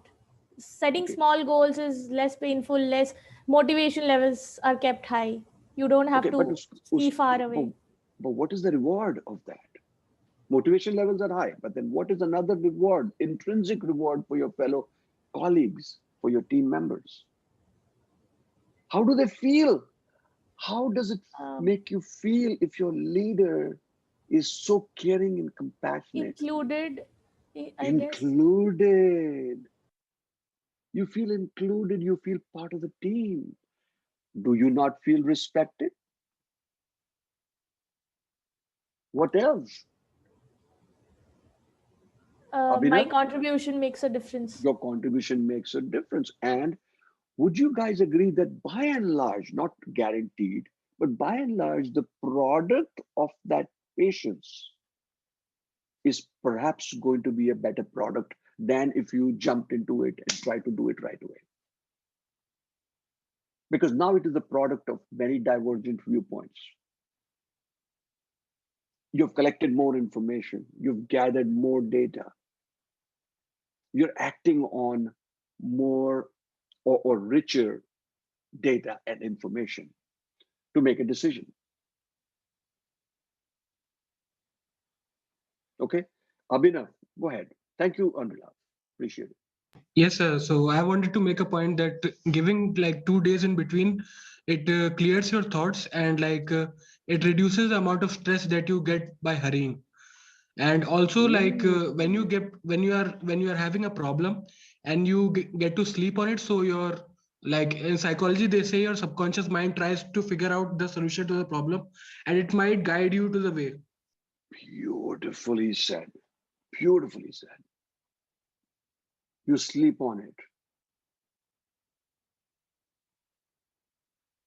Setting small goals is less painful, less motivation levels are kept high. You don't have to see far away. But what is the reward of that? Motivation levels are high, but then what is another reward, intrinsic reward for your fellow colleagues, for your team members? How do they feel? How does it make you feel if your leader is so caring and compassionate? Included, I guess. Included. You feel included, you feel part of the team. Do you not feel respected? What else? My contribution makes a difference. Your contribution makes a difference. And would you guys agree that by and large, not guaranteed, but by and large, the product of that patience is perhaps going to be a better product than if you jumped into it and tried to do it right away? Because now it is the product of many divergent viewpoints. You've collected more information, you've gathered more data, you're acting on more or richer data and information to make a decision. Okay, Abhinav, go ahead. Thank you, Andrila. Appreciate it. Yes, sir. So I wanted to make a point that giving like 2 days in between, it clears your thoughts and like it reduces the amount of stress that you get by hurrying. And also like when you are having a problem and you get to sleep on it, so your, like in psychology they say your subconscious mind tries to figure out the solution to the problem and it might guide you to the way. Beautifully said. Beautifully said. You sleep on it.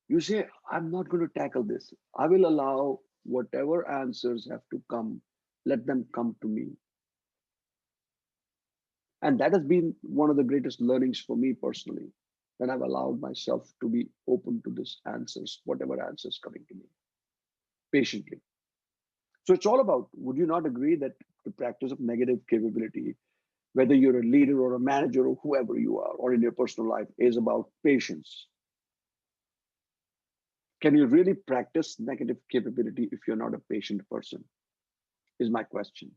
You say, I'm not going to tackle this. I will allow whatever answers have to come, let them come to me. And that has been one of the greatest learnings for me personally, when I've allowed myself to be open to these answers, whatever answers coming to me, patiently. So it's all about, would you not agree that the practice of negative capability, whether you're a leader or a manager or whoever you are, or in your personal life, is about patience? Can you really practice negative capability if you're not a patient person? Is my question.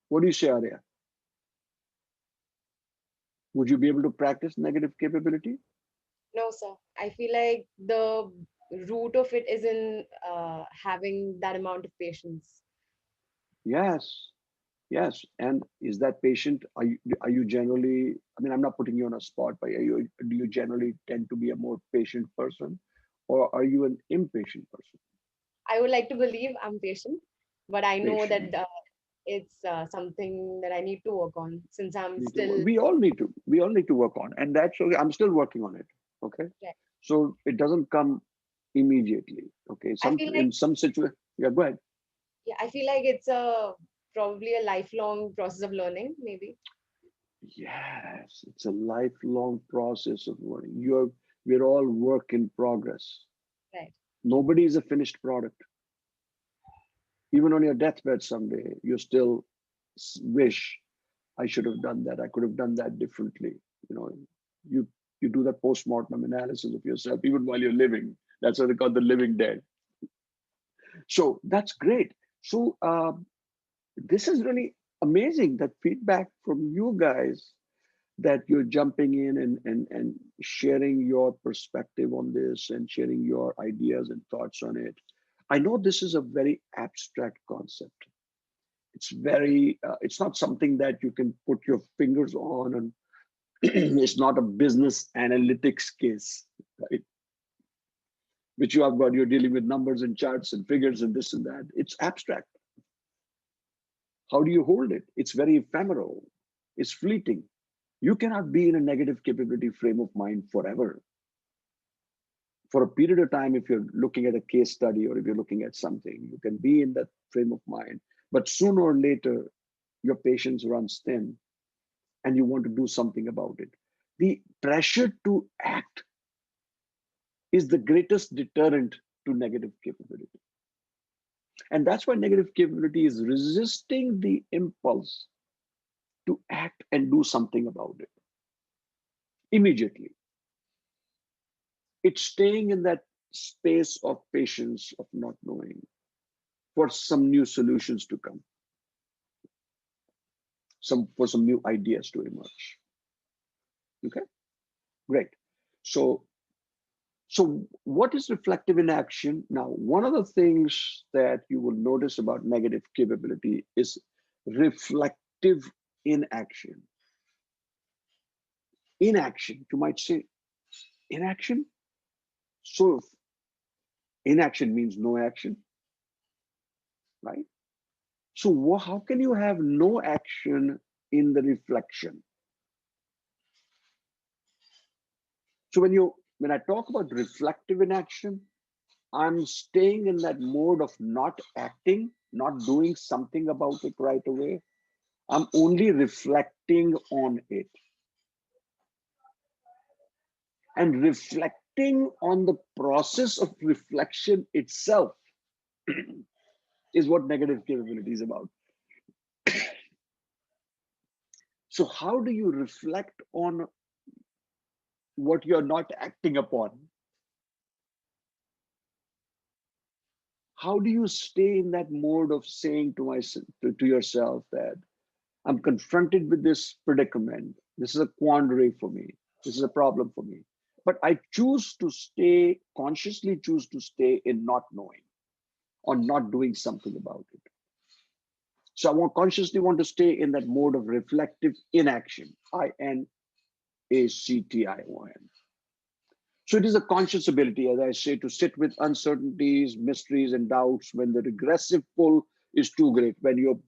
What do you say, Arya? Would you be able to practice negative capability? No, sir. I feel like the root of it is in having that amount of patience. Yes, yes. And is that patient? Are you generally? I mean, I'm not putting you on a spot, but do you generally tend to be a more patient person, or are you an impatient person? I would like to believe I'm patient, but I know Patient. that it's something that I need to work on since I'm Need to work. still. We all need to. We all need to work on, and that's okay. I'm still working on it. Okay. Right. So it doesn't come immediately. Okay. I feel like In some situation. Yeah. Go ahead. yeah, I feel like it's a probably a lifelong process of learning, maybe. Yes, it's a lifelong process of learning. We're all work in progress. Right. Nobody is a finished product. Even on your deathbed someday, you still wish I should have done that. I could have done that differently. You know, you you do that post-mortem analysis of yourself even while you're living. That's what they call the living dead. So that's great. So this is really amazing, that feedback from you guys, that you're jumping in and sharing your perspective on this and sharing your ideas and thoughts on it. I know this is a very abstract concept. It's very, it's not something that you can put your fingers on, and it's not a business analytics case, right? Which you have got, you're dealing with numbers and charts and figures and this and that. It's abstract. How do you hold it? It's very ephemeral. It's fleeting. You cannot be in a negative capability frame of mind forever. For a period of time, if you're looking at a case study or if you're looking at something, you can be in that frame of mind. But sooner or later, your patience runs thin and you want to do something about it. The pressure to act is the greatest deterrent to negative capability. And that's why negative capability is resisting the impulse to act and do something about it immediately. It's staying in that space of patience, of not knowing, for some new solutions to come, for some new ideas to emerge. Okay, great. So what is reflective inaction? Now, one of the things that you will notice about negative capability is reflective inaction. Inaction, you might say, inaction? So inaction means no action, right? So how can you have no action in the reflection? So when I talk about reflective inaction, I'm staying in that mode of not acting, not doing something about it right away. I'm only reflecting on it. And reflecting on the process of reflection itself is what negative capability is about. So how do you reflect on what you're not acting upon? How do you stay in that mode of saying to yourself that I'm confronted with this predicament, this is a quandary for me, this is a problem for me, but I choose to stay, consciously choose to stay in not knowing or not doing something about it. So I consciously want to stay in that mode of reflective inaction, INACTION. So it is a conscious ability, as I say, to sit with uncertainties, mysteries, and doubts when the regressive pull is too great, when your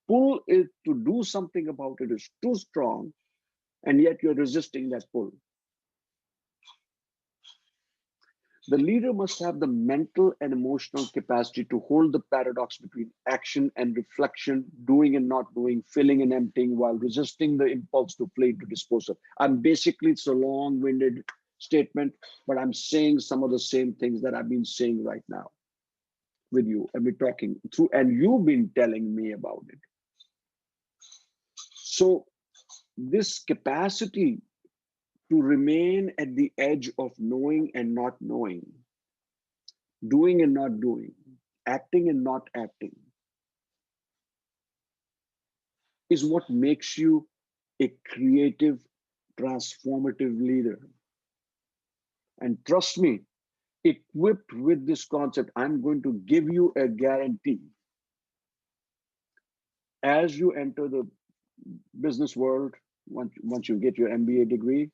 pull is to do something about it is too strong, and yet you're resisting that pull. The leader must have the mental and emotional capacity to hold the paradox between action and reflection, doing and not doing, filling and emptying, while resisting the impulse to play to dispose of. It's a long-winded statement, but I'm saying some of the same things that I've been saying right now with you, and we're talking through, and you've been telling me about it. So this capacity to remain at the edge of knowing and not knowing, doing and not doing, acting and not acting, is what makes you a creative, transformative leader. And trust me, equipped with this concept, I'm going to give you a guarantee. As you enter the business world, once you get your MBA degree,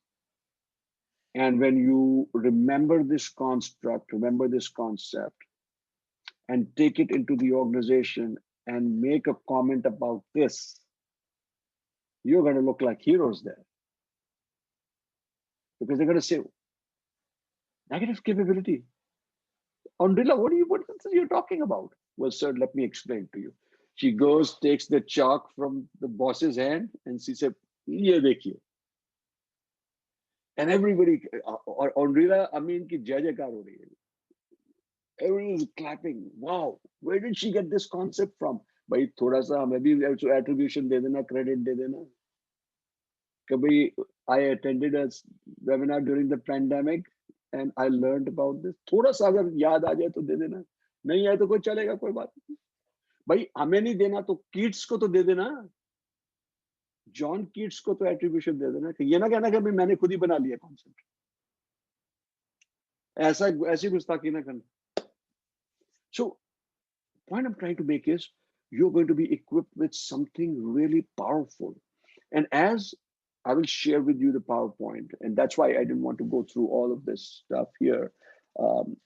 and when you remember this construct, remember this concept, and take it into the organization and make a comment about this, you're going to look like heroes there. Because they're going to say, negative capability. Andrila, what are you talking about? Well, sir, let me explain to you. She goes, takes the chalk from the boss's hand, and she said, ye dekhiye. And everybody, Andrila, I mean, ki jai jaikar ho rahi hai. Everyone is clapping. Wow, where did she get this concept from? Bhai, thoda sa hame bhi attribution de dena, credit de dena. Kabhi, I attended a webinar during the pandemic and I learned about this. थोड़ा सा अगर याद आ जाए तो दे देना, नहीं आए तो कोई चलेगा, कोई बात नहीं. भाई हमें नहीं देना तो कीट्स को तो दे देना, जॉन कीट्स को तो एट्रीब्यूशन दे देना, कि ये ना कहना कि मैंने खुद ही बना लिया कॉन्सेप्ट. ऐसी गुस्ताखी ना करना. So point I'm trying to make is you're going to be equipped with something really powerful. And as I will share with you the PowerPoint, and that's why I didn't want to go through all of this stuff here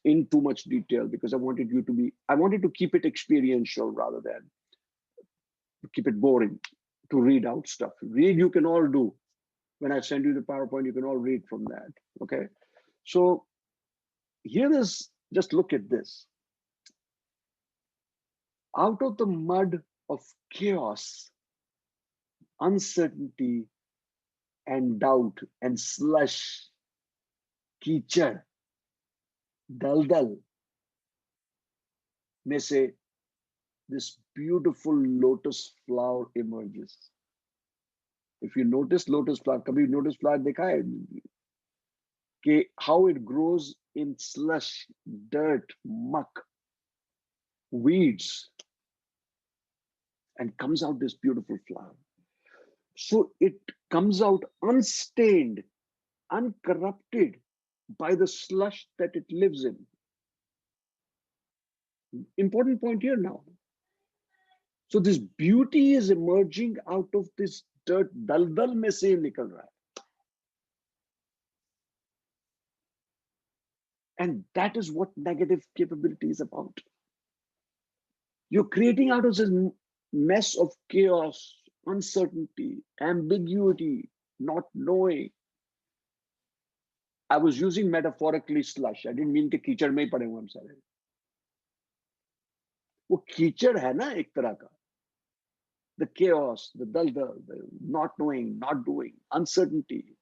in too much detail, because I wanted to keep it experiential rather than keep it boring to read out stuff. Read, you can all do. When I send you the PowerPoint, you can all read from that, okay? So here is, just look at this. Out of the mud of chaos, uncertainty, and doubt and slush, कीचड़, दलदल में से this beautiful lotus flower emerges. If you notice lotus flower, कभी lotus flower देखा है कि how it grows in slush, dirt, muck, weeds, and comes out this beautiful flower. So it comes out unstained, uncorrupted by the slush that it lives in. Important point here now. So this beauty is emerging out of this dirt, daldal mein se nikal raha hai. And that is what negative capability is about. You're creating out of this mess of chaos, uncertainty, ambiguity, not knowing. I was using metaphorically slush. I didn't mean कि कीचड़ में ही पड़े हुए हम सारे. वो कीचड़ है ना एक तरह का. The chaos, the daldal, the not knowing, not doing, uncertainty.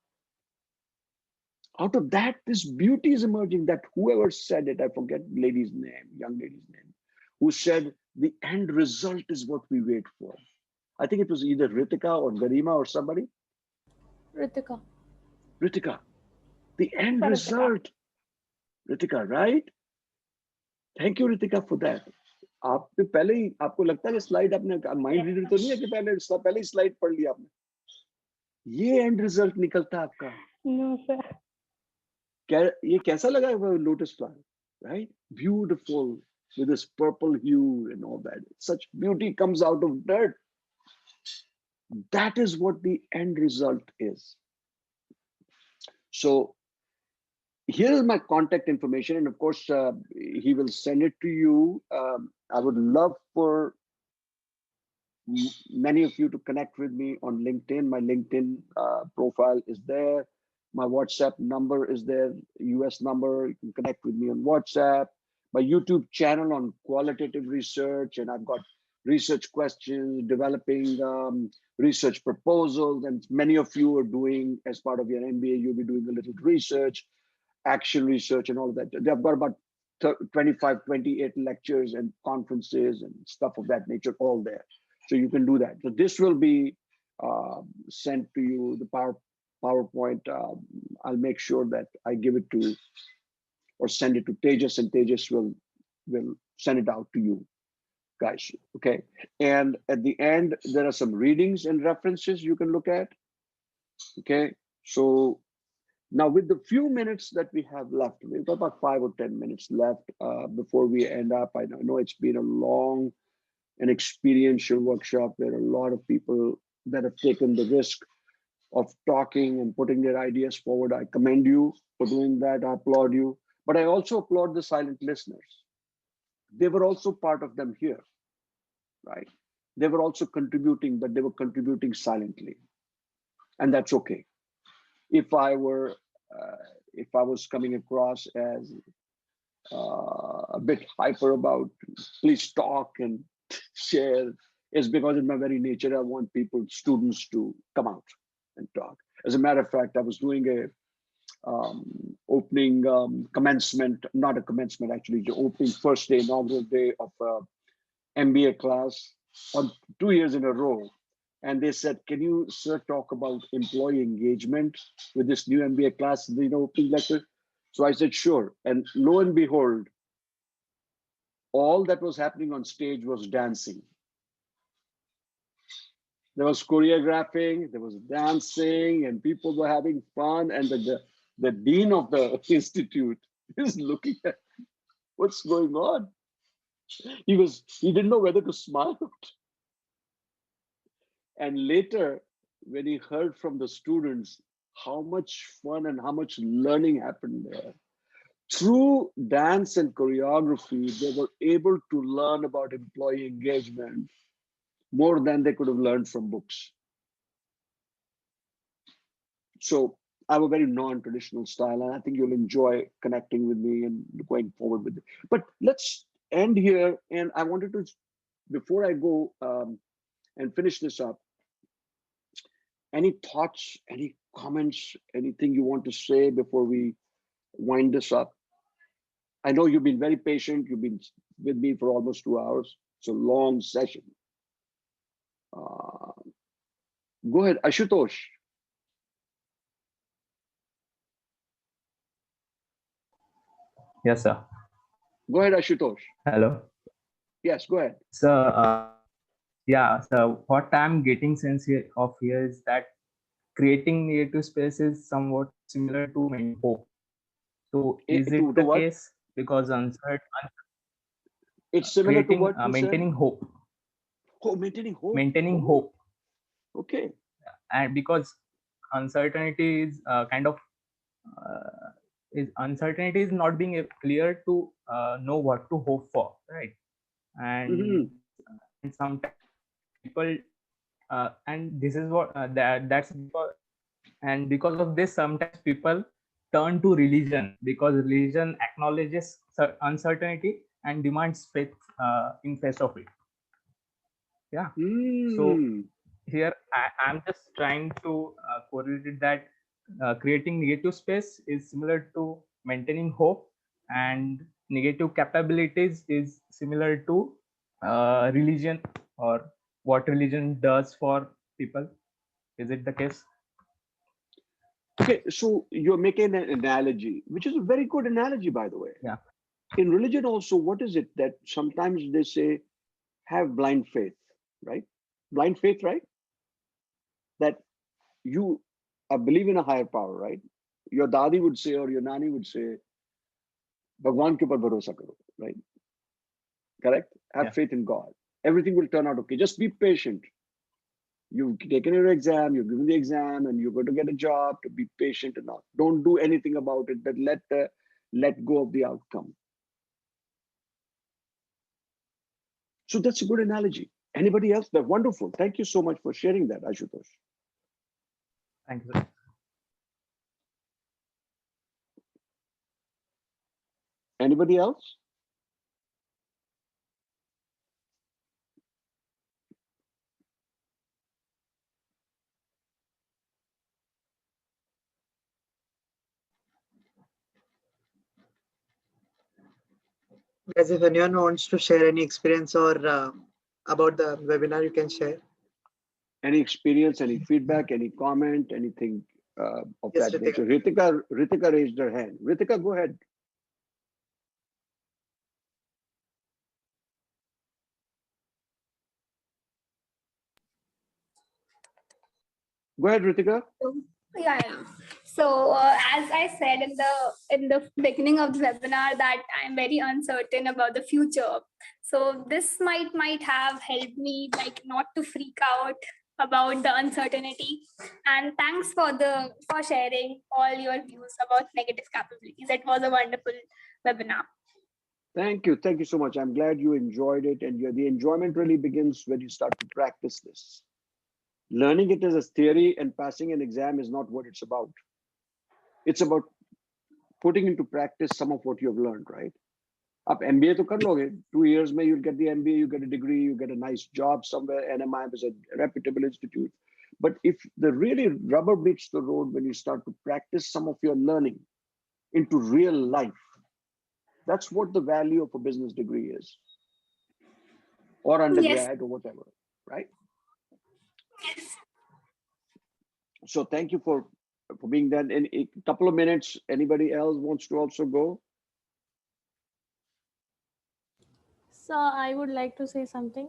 Out of that, this beauty is emerging. That whoever said it, I forget lady's name, young lady's name, who said the end result is what we wait for. I think it was either Ritika or Garima or somebody. Ritika. Ritika. The end result. Ritika, right? Thank you, Ritika, for that. आपने पहले ही, आपको लगता है कि slide आपने mind reader तो नहीं है कि पहले ही स्लाइड पढ़ लिया आपने. ये एंड रिजल्ट निकलता है आपका. No, sir. क्या ये कैसा लगा lotus flower, right? Beautiful with this purple hue and all that. Such beauty comes out of dirt. That is what the end result is. So here is my contact information, and of course he will send it to you. I would love for many of you to connect with me on LinkedIn. My LinkedIn profile is there. My WhatsApp number is there, US number. You can connect with me on WhatsApp. My YouTube channel on qualitative research, and I've got research questions, developing research proposals, and many of you are doing, as part of your MBA, you'll be doing a little research, action research, and all of that. They've got about 25, 28 lectures and conferences and stuff of that nature all there. So you can do that. So this will be sent to you, the PowerPoint. I'll make sure that I give it to, or send it to Tejas, and Tejas will send it out to you. guys. Okay. And at the end, there are some readings and references you can look at. Okay. So now with the few minutes that we have left, we've got about 5 or 10 minutes left before we end up. I know it's been a long and experiential workshop where a lot of people that have taken the risk of talking and putting their ideas forward. I commend you for doing that. I applaud you. But I also applaud the silent listeners. They were also part of them here, right? They were also contributing, but they were contributing silently. And that's okay. If I was coming across as a bit hyper about please talk and share, it's because in my very nature, I want students to come out and talk. As a matter of fact, I was doing a opening commencement, not a commencement actually, the opening first day, inaugural day of MBA class on 2 years in a row. And they said, can you, sir, talk about employee engagement with this new MBA class, opening lecture? So I said, sure. And lo and behold, all that was happening on stage was dancing. There was choreographing, there was dancing, and people were having fun. And the dean of the institute is looking at what's going on. He didn't know whether to smile. And later, when he heard from the students how much fun and how much learning happened there, through dance and choreography, they were able to learn about employee engagement more than they could have learned from books. So I have a very non-traditional style, and I think you'll enjoy connecting with me and going forward with it. But let's end here. And I wanted to, before I go and finish this up, any thoughts, any comments, anything you want to say before we wind this up? I know you've been very patient. You've been with me for almost 2 hours. It's a long session. Go ahead, Ashutosh. Yes, sir. Go ahead, Ashutosh. Hello. Yes, go ahead. So, yeah, so what I'm getting sense of here is that creating negative space is somewhat similar to maintaining hope. So is it the case? Because it's similar to what? Maintaining hope. Oh, maintaining hope. Maintaining hope. Okay. And because uncertainty is uncertainty is not being clear to know what to hope for, right? And sometimes people and this is what that's because, and because of this, sometimes people turn to religion because religion acknowledges uncertainty and demands faith in face of it. Yeah. So here I'm just trying to correlate that creating negative space is similar to maintaining hope, and negative capabilities is similar to religion, or what religion does for people. Is it the case? Okay, so you're making an analogy, which is a very good analogy, by the way. Yeah. In religion also, what is it that sometimes they say, have blind faith, right? Blind faith, right? That you believe in a higher power, right? Your dadi would say, or your nani would say, Bhagwan ke upar bharosa karo, right? Correct? Have faith in God. Everything will turn out okay. Just be patient. You've taken your exam, you've given the exam, and you're going to get a job. To be patient enough. Don't do anything about it, but let go of the outcome. So that's a good analogy. Anybody else? That's wonderful. Thank you so much for sharing that, Ashutosh. Thank you. Anybody else? Guys, if anyone wants to share any experience or about the webinar, you can share. Any experience, any feedback, any comment, anything of Yes, that nature? Ritika raised her hand. Ritika, go ahead. Go ahead, Ritika. Yeah. So as I said in the beginning of the webinar, that I'm very uncertain about the future. So this might have helped me like not to freak out about the uncertainty. And thanks for sharing all your views about negative capabilities. It was a wonderful webinar. Thank you. Thank you so much. I'm glad you enjoyed it. And the enjoyment really begins when you start to practice this. Learning it as a theory and passing an exam is not what it's about. It's about putting into practice some of what you've learned, right? Up MBA to kar loge. 2 years mein you'll get the MBA, you get a degree, you get a nice job somewhere. NMIMS is a reputable institute. But if the really rubber meets the road when you start to practice some of your learning into real life, that's what the value of a business degree is, or undergrad, or whatever, right? So thank you for being there. In a couple of minutes, anybody else wants to also go? So I would like to say something.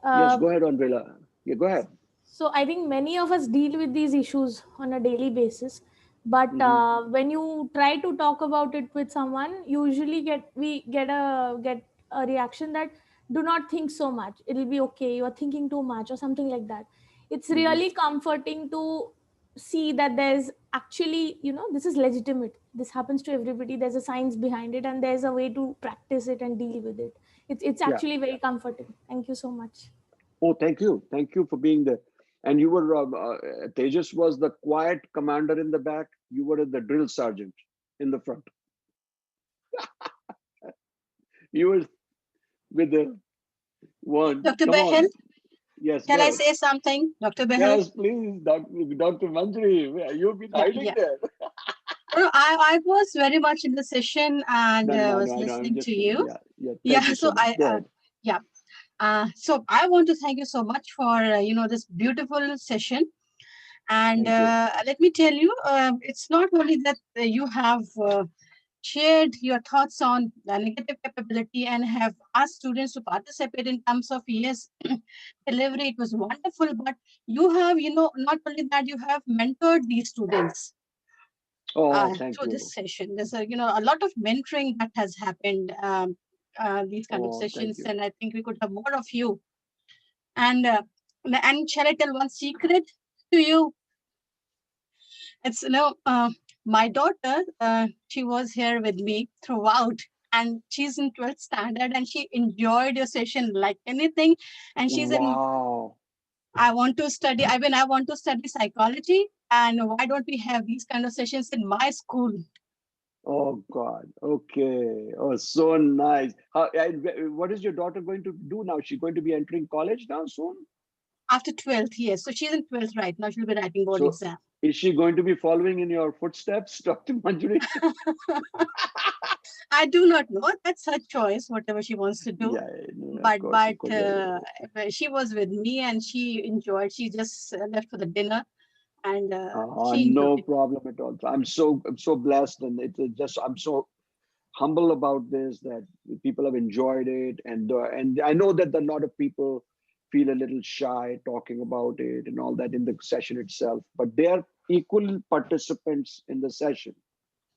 Yes, go ahead, Andrela. Yeah, go ahead. So I think many of us deal with these issues on a daily basis, but when you try to talk about it with someone, usually we get a reaction that do not think so much. It'll be okay. You are thinking too much or something like that. It's really comforting to see that there's actually, this is legitimate. This happens to everybody. There's a science behind it, and there's a way to practice it and deal with it. It's actually very comforting. Thank you so much. Oh, thank you. Thank you for being there. And you were, Tejas was the quiet commander in the back. You were the drill sergeant in the front. You were with the one. Dr. Behel? Yes. Can I say something, Dr. Behel? Yes, please, Dr. Manjari. You've been hiding there. No, I was very much in the session and was listening to you. Yeah. So I want to thank you so much for this beautiful session. And let me tell you, it's not only that you have shared your thoughts on the negative capability and have asked students to participate in terms of delivery. It was wonderful, but you have, not only that, you have mentored these students. Through this session. There's a lot of mentoring that has happened, these kind of sessions, and I think we could have more of you. And shall I tell one secret to you? It's my daughter, she was here with me throughout, and she's in 12th standard, and she enjoyed your session like anything. And she's I want to study psychology, and why don't we have these kind of sessions in my school? Oh God. Okay. Oh, so nice. What is your daughter going to do now? She's going to be entering college now soon? After 12th, yes. So she's in 12th right now. She'll be writing board exam. Is she going to be following in your footsteps, Dr. Manjari? I do not know. That's her choice, whatever she wants to do. But she was with me and she enjoyed. She just left for the dinner, and no problem at all. I'm so blessed, and I'm so humble about this, that people have enjoyed it, and I know that a lot of people feel a little shy talking about it and all that in the session itself, but they are equal participants in the session.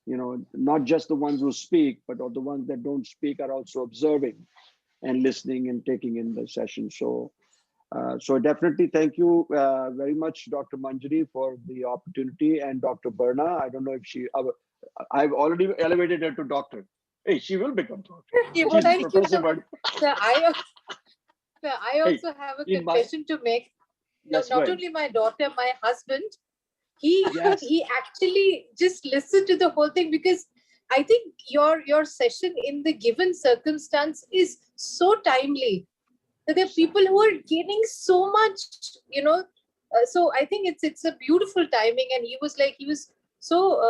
Not just the ones who speak, but the ones that don't speak are also observing and listening and taking in the session. So definitely thank you very much, Dr. Manjari, for the opportunity, and Dr. Berna. I don't know if I've already elevated her to doctor. Hey, she will become doctor. I also have a confession to make. Yes, not only my daughter, my husband, he actually just listened to the whole thing, because I think your session in the given circumstance is so timely that there are people who are gaining so much, so I think it's a beautiful timing, and he was so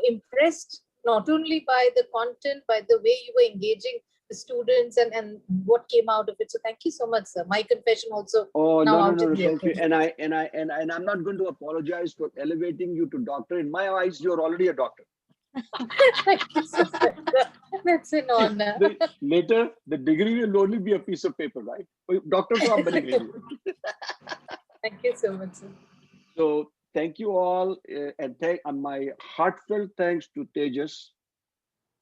impressed not only by the content, by the way you were engaging the students and what came out of it. So thank you so much, sir. My confession also. Oh, no, thank you. And I'm not going to apologize for elevating you to doctor. In my eyes, you're already a doctor. Thank you, sir. That's an honor. Later, the degree will only be a piece of paper, right? Doctor, Thank you so much, sir. So thank you all, and my heartfelt thanks to Tejas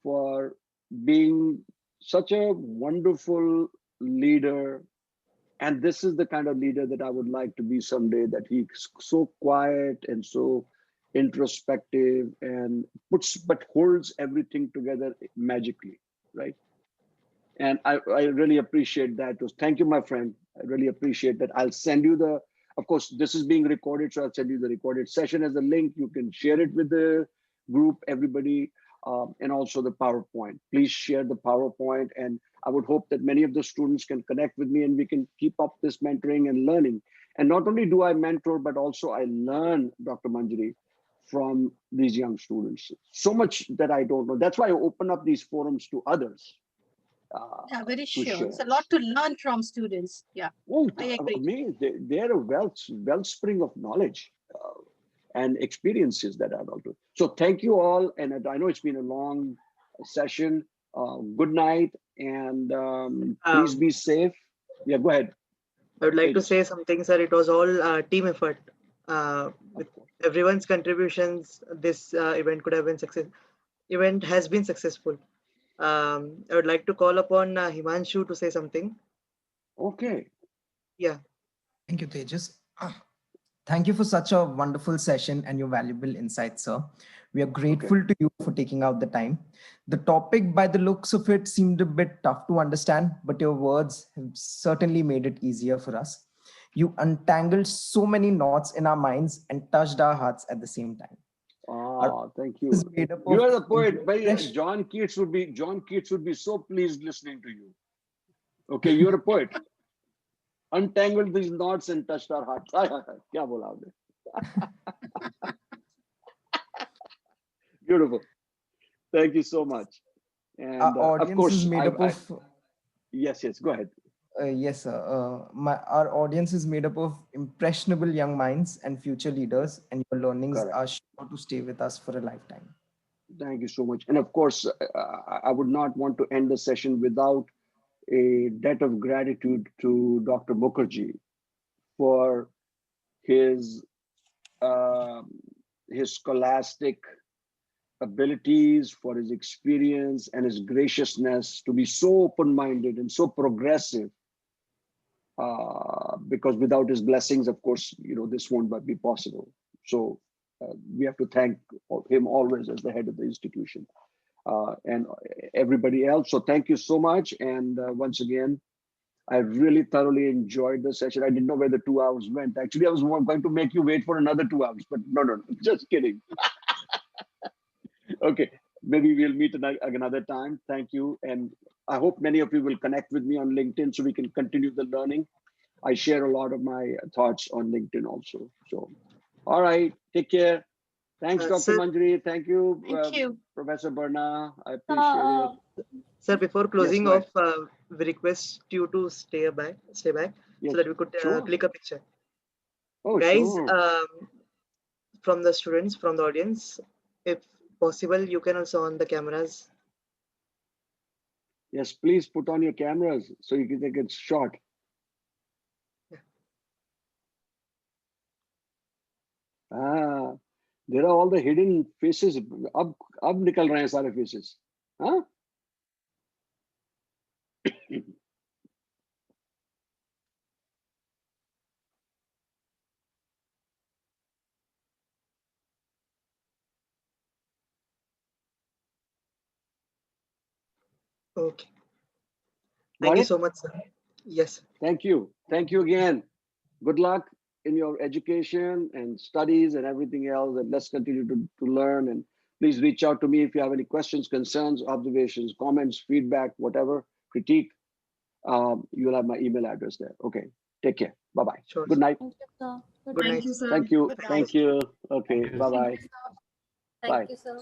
for being such a wonderful leader. And this is the kind of leader that I would like to be someday, that he's so quiet and so introspective and but holds everything together magically, right? And I really appreciate that. Thank you, my friend. I really appreciate that. I'll send you of course, this is being recorded, so I'll send you the recorded session as a link. You can share it with the group, everybody, and also the PowerPoint. Please share the PowerPoint, and I would hope that many of the students can connect with me and we can keep up this mentoring and learning. And not only do I mentor, but also I learn, Dr. Manjari, from these young students. So much that I don't know. That's why I open up these forums to others. Yeah, very To sure. share. It's a lot to learn from students. Yeah, Oh, I agree. they're a wellspring of knowledge and experiences that I've got. So thank you all, and I know it's been a long session. Good night, and please be safe. Yeah, go ahead. I would like to say something, sir. It was all team effort. With everyone's contributions, this event could have been event has been successful. I would like to call upon Himanshu to say something. Okay. Yeah. Thank you, Tejas. Thank you for such a wonderful session and your valuable insights, sir. We are grateful to you for taking out the time. The topic, by the looks of it, seemed a bit tough to understand, but your words have certainly made it easier for us. You untangled so many knots in our minds and touched our hearts at the same time. Thank you. You are the poet. John Keats would be so pleased listening to you. Okay, you're a poet. Untangled these knots and touched our hearts. Kya bola aapne? Beautiful. Thank you so much. And our of audience course, is made up of. Yes, go ahead. Yes, sir. Our audience is made up of impressionable young minds and future leaders, and your learnings are sure to stay with us for a lifetime. Thank you so much. And of course, I would not want to end the session without a debt of gratitude to Dr. Mukherjee for his scholastic abilities, for his experience and his graciousness to be so open-minded and so progressive. Because without his blessings, of course, this won't be possible. So we have to thank him always as the head of the institution. And everybody else. So thank you so much. And once again, I really thoroughly enjoyed the session. I didn't know where the 2 hours went. Actually, I was going to make you wait for another 2 hours, but no, just kidding. Okay, maybe we'll meet another time. Thank you. And I hope many of you will connect with me on LinkedIn so we can continue the learning. I share a lot of my thoughts on LinkedIn also. So, all right, take care. Thanks, Dr. Manjari. Thank you, Professor Barna. I appreciate it. Sir, before closing off, we request you to stay back so that we could click a picture. Oh, guys, sure. From the students, from the audience, if possible, you can also on the cameras. Yes, please put on your cameras so you can take a shot. There are all the hidden faces. Ab nikal rahe hain sare faces. Huh? Okay. Thank you so much, sir. Yes. Thank you. Thank you again. Good luck in your education and studies and everything else. And let's continue to learn. And please reach out to me if you have any questions, concerns, observations, comments, feedback, whatever, critique. You'll have my email address there. Okay. Take care. Bye-bye. Sure. Good night. Thank you, sir. Good night. Thank you, sir. Thank you. Good night. Thank you. Okay. Bye-bye. Thank you, sir.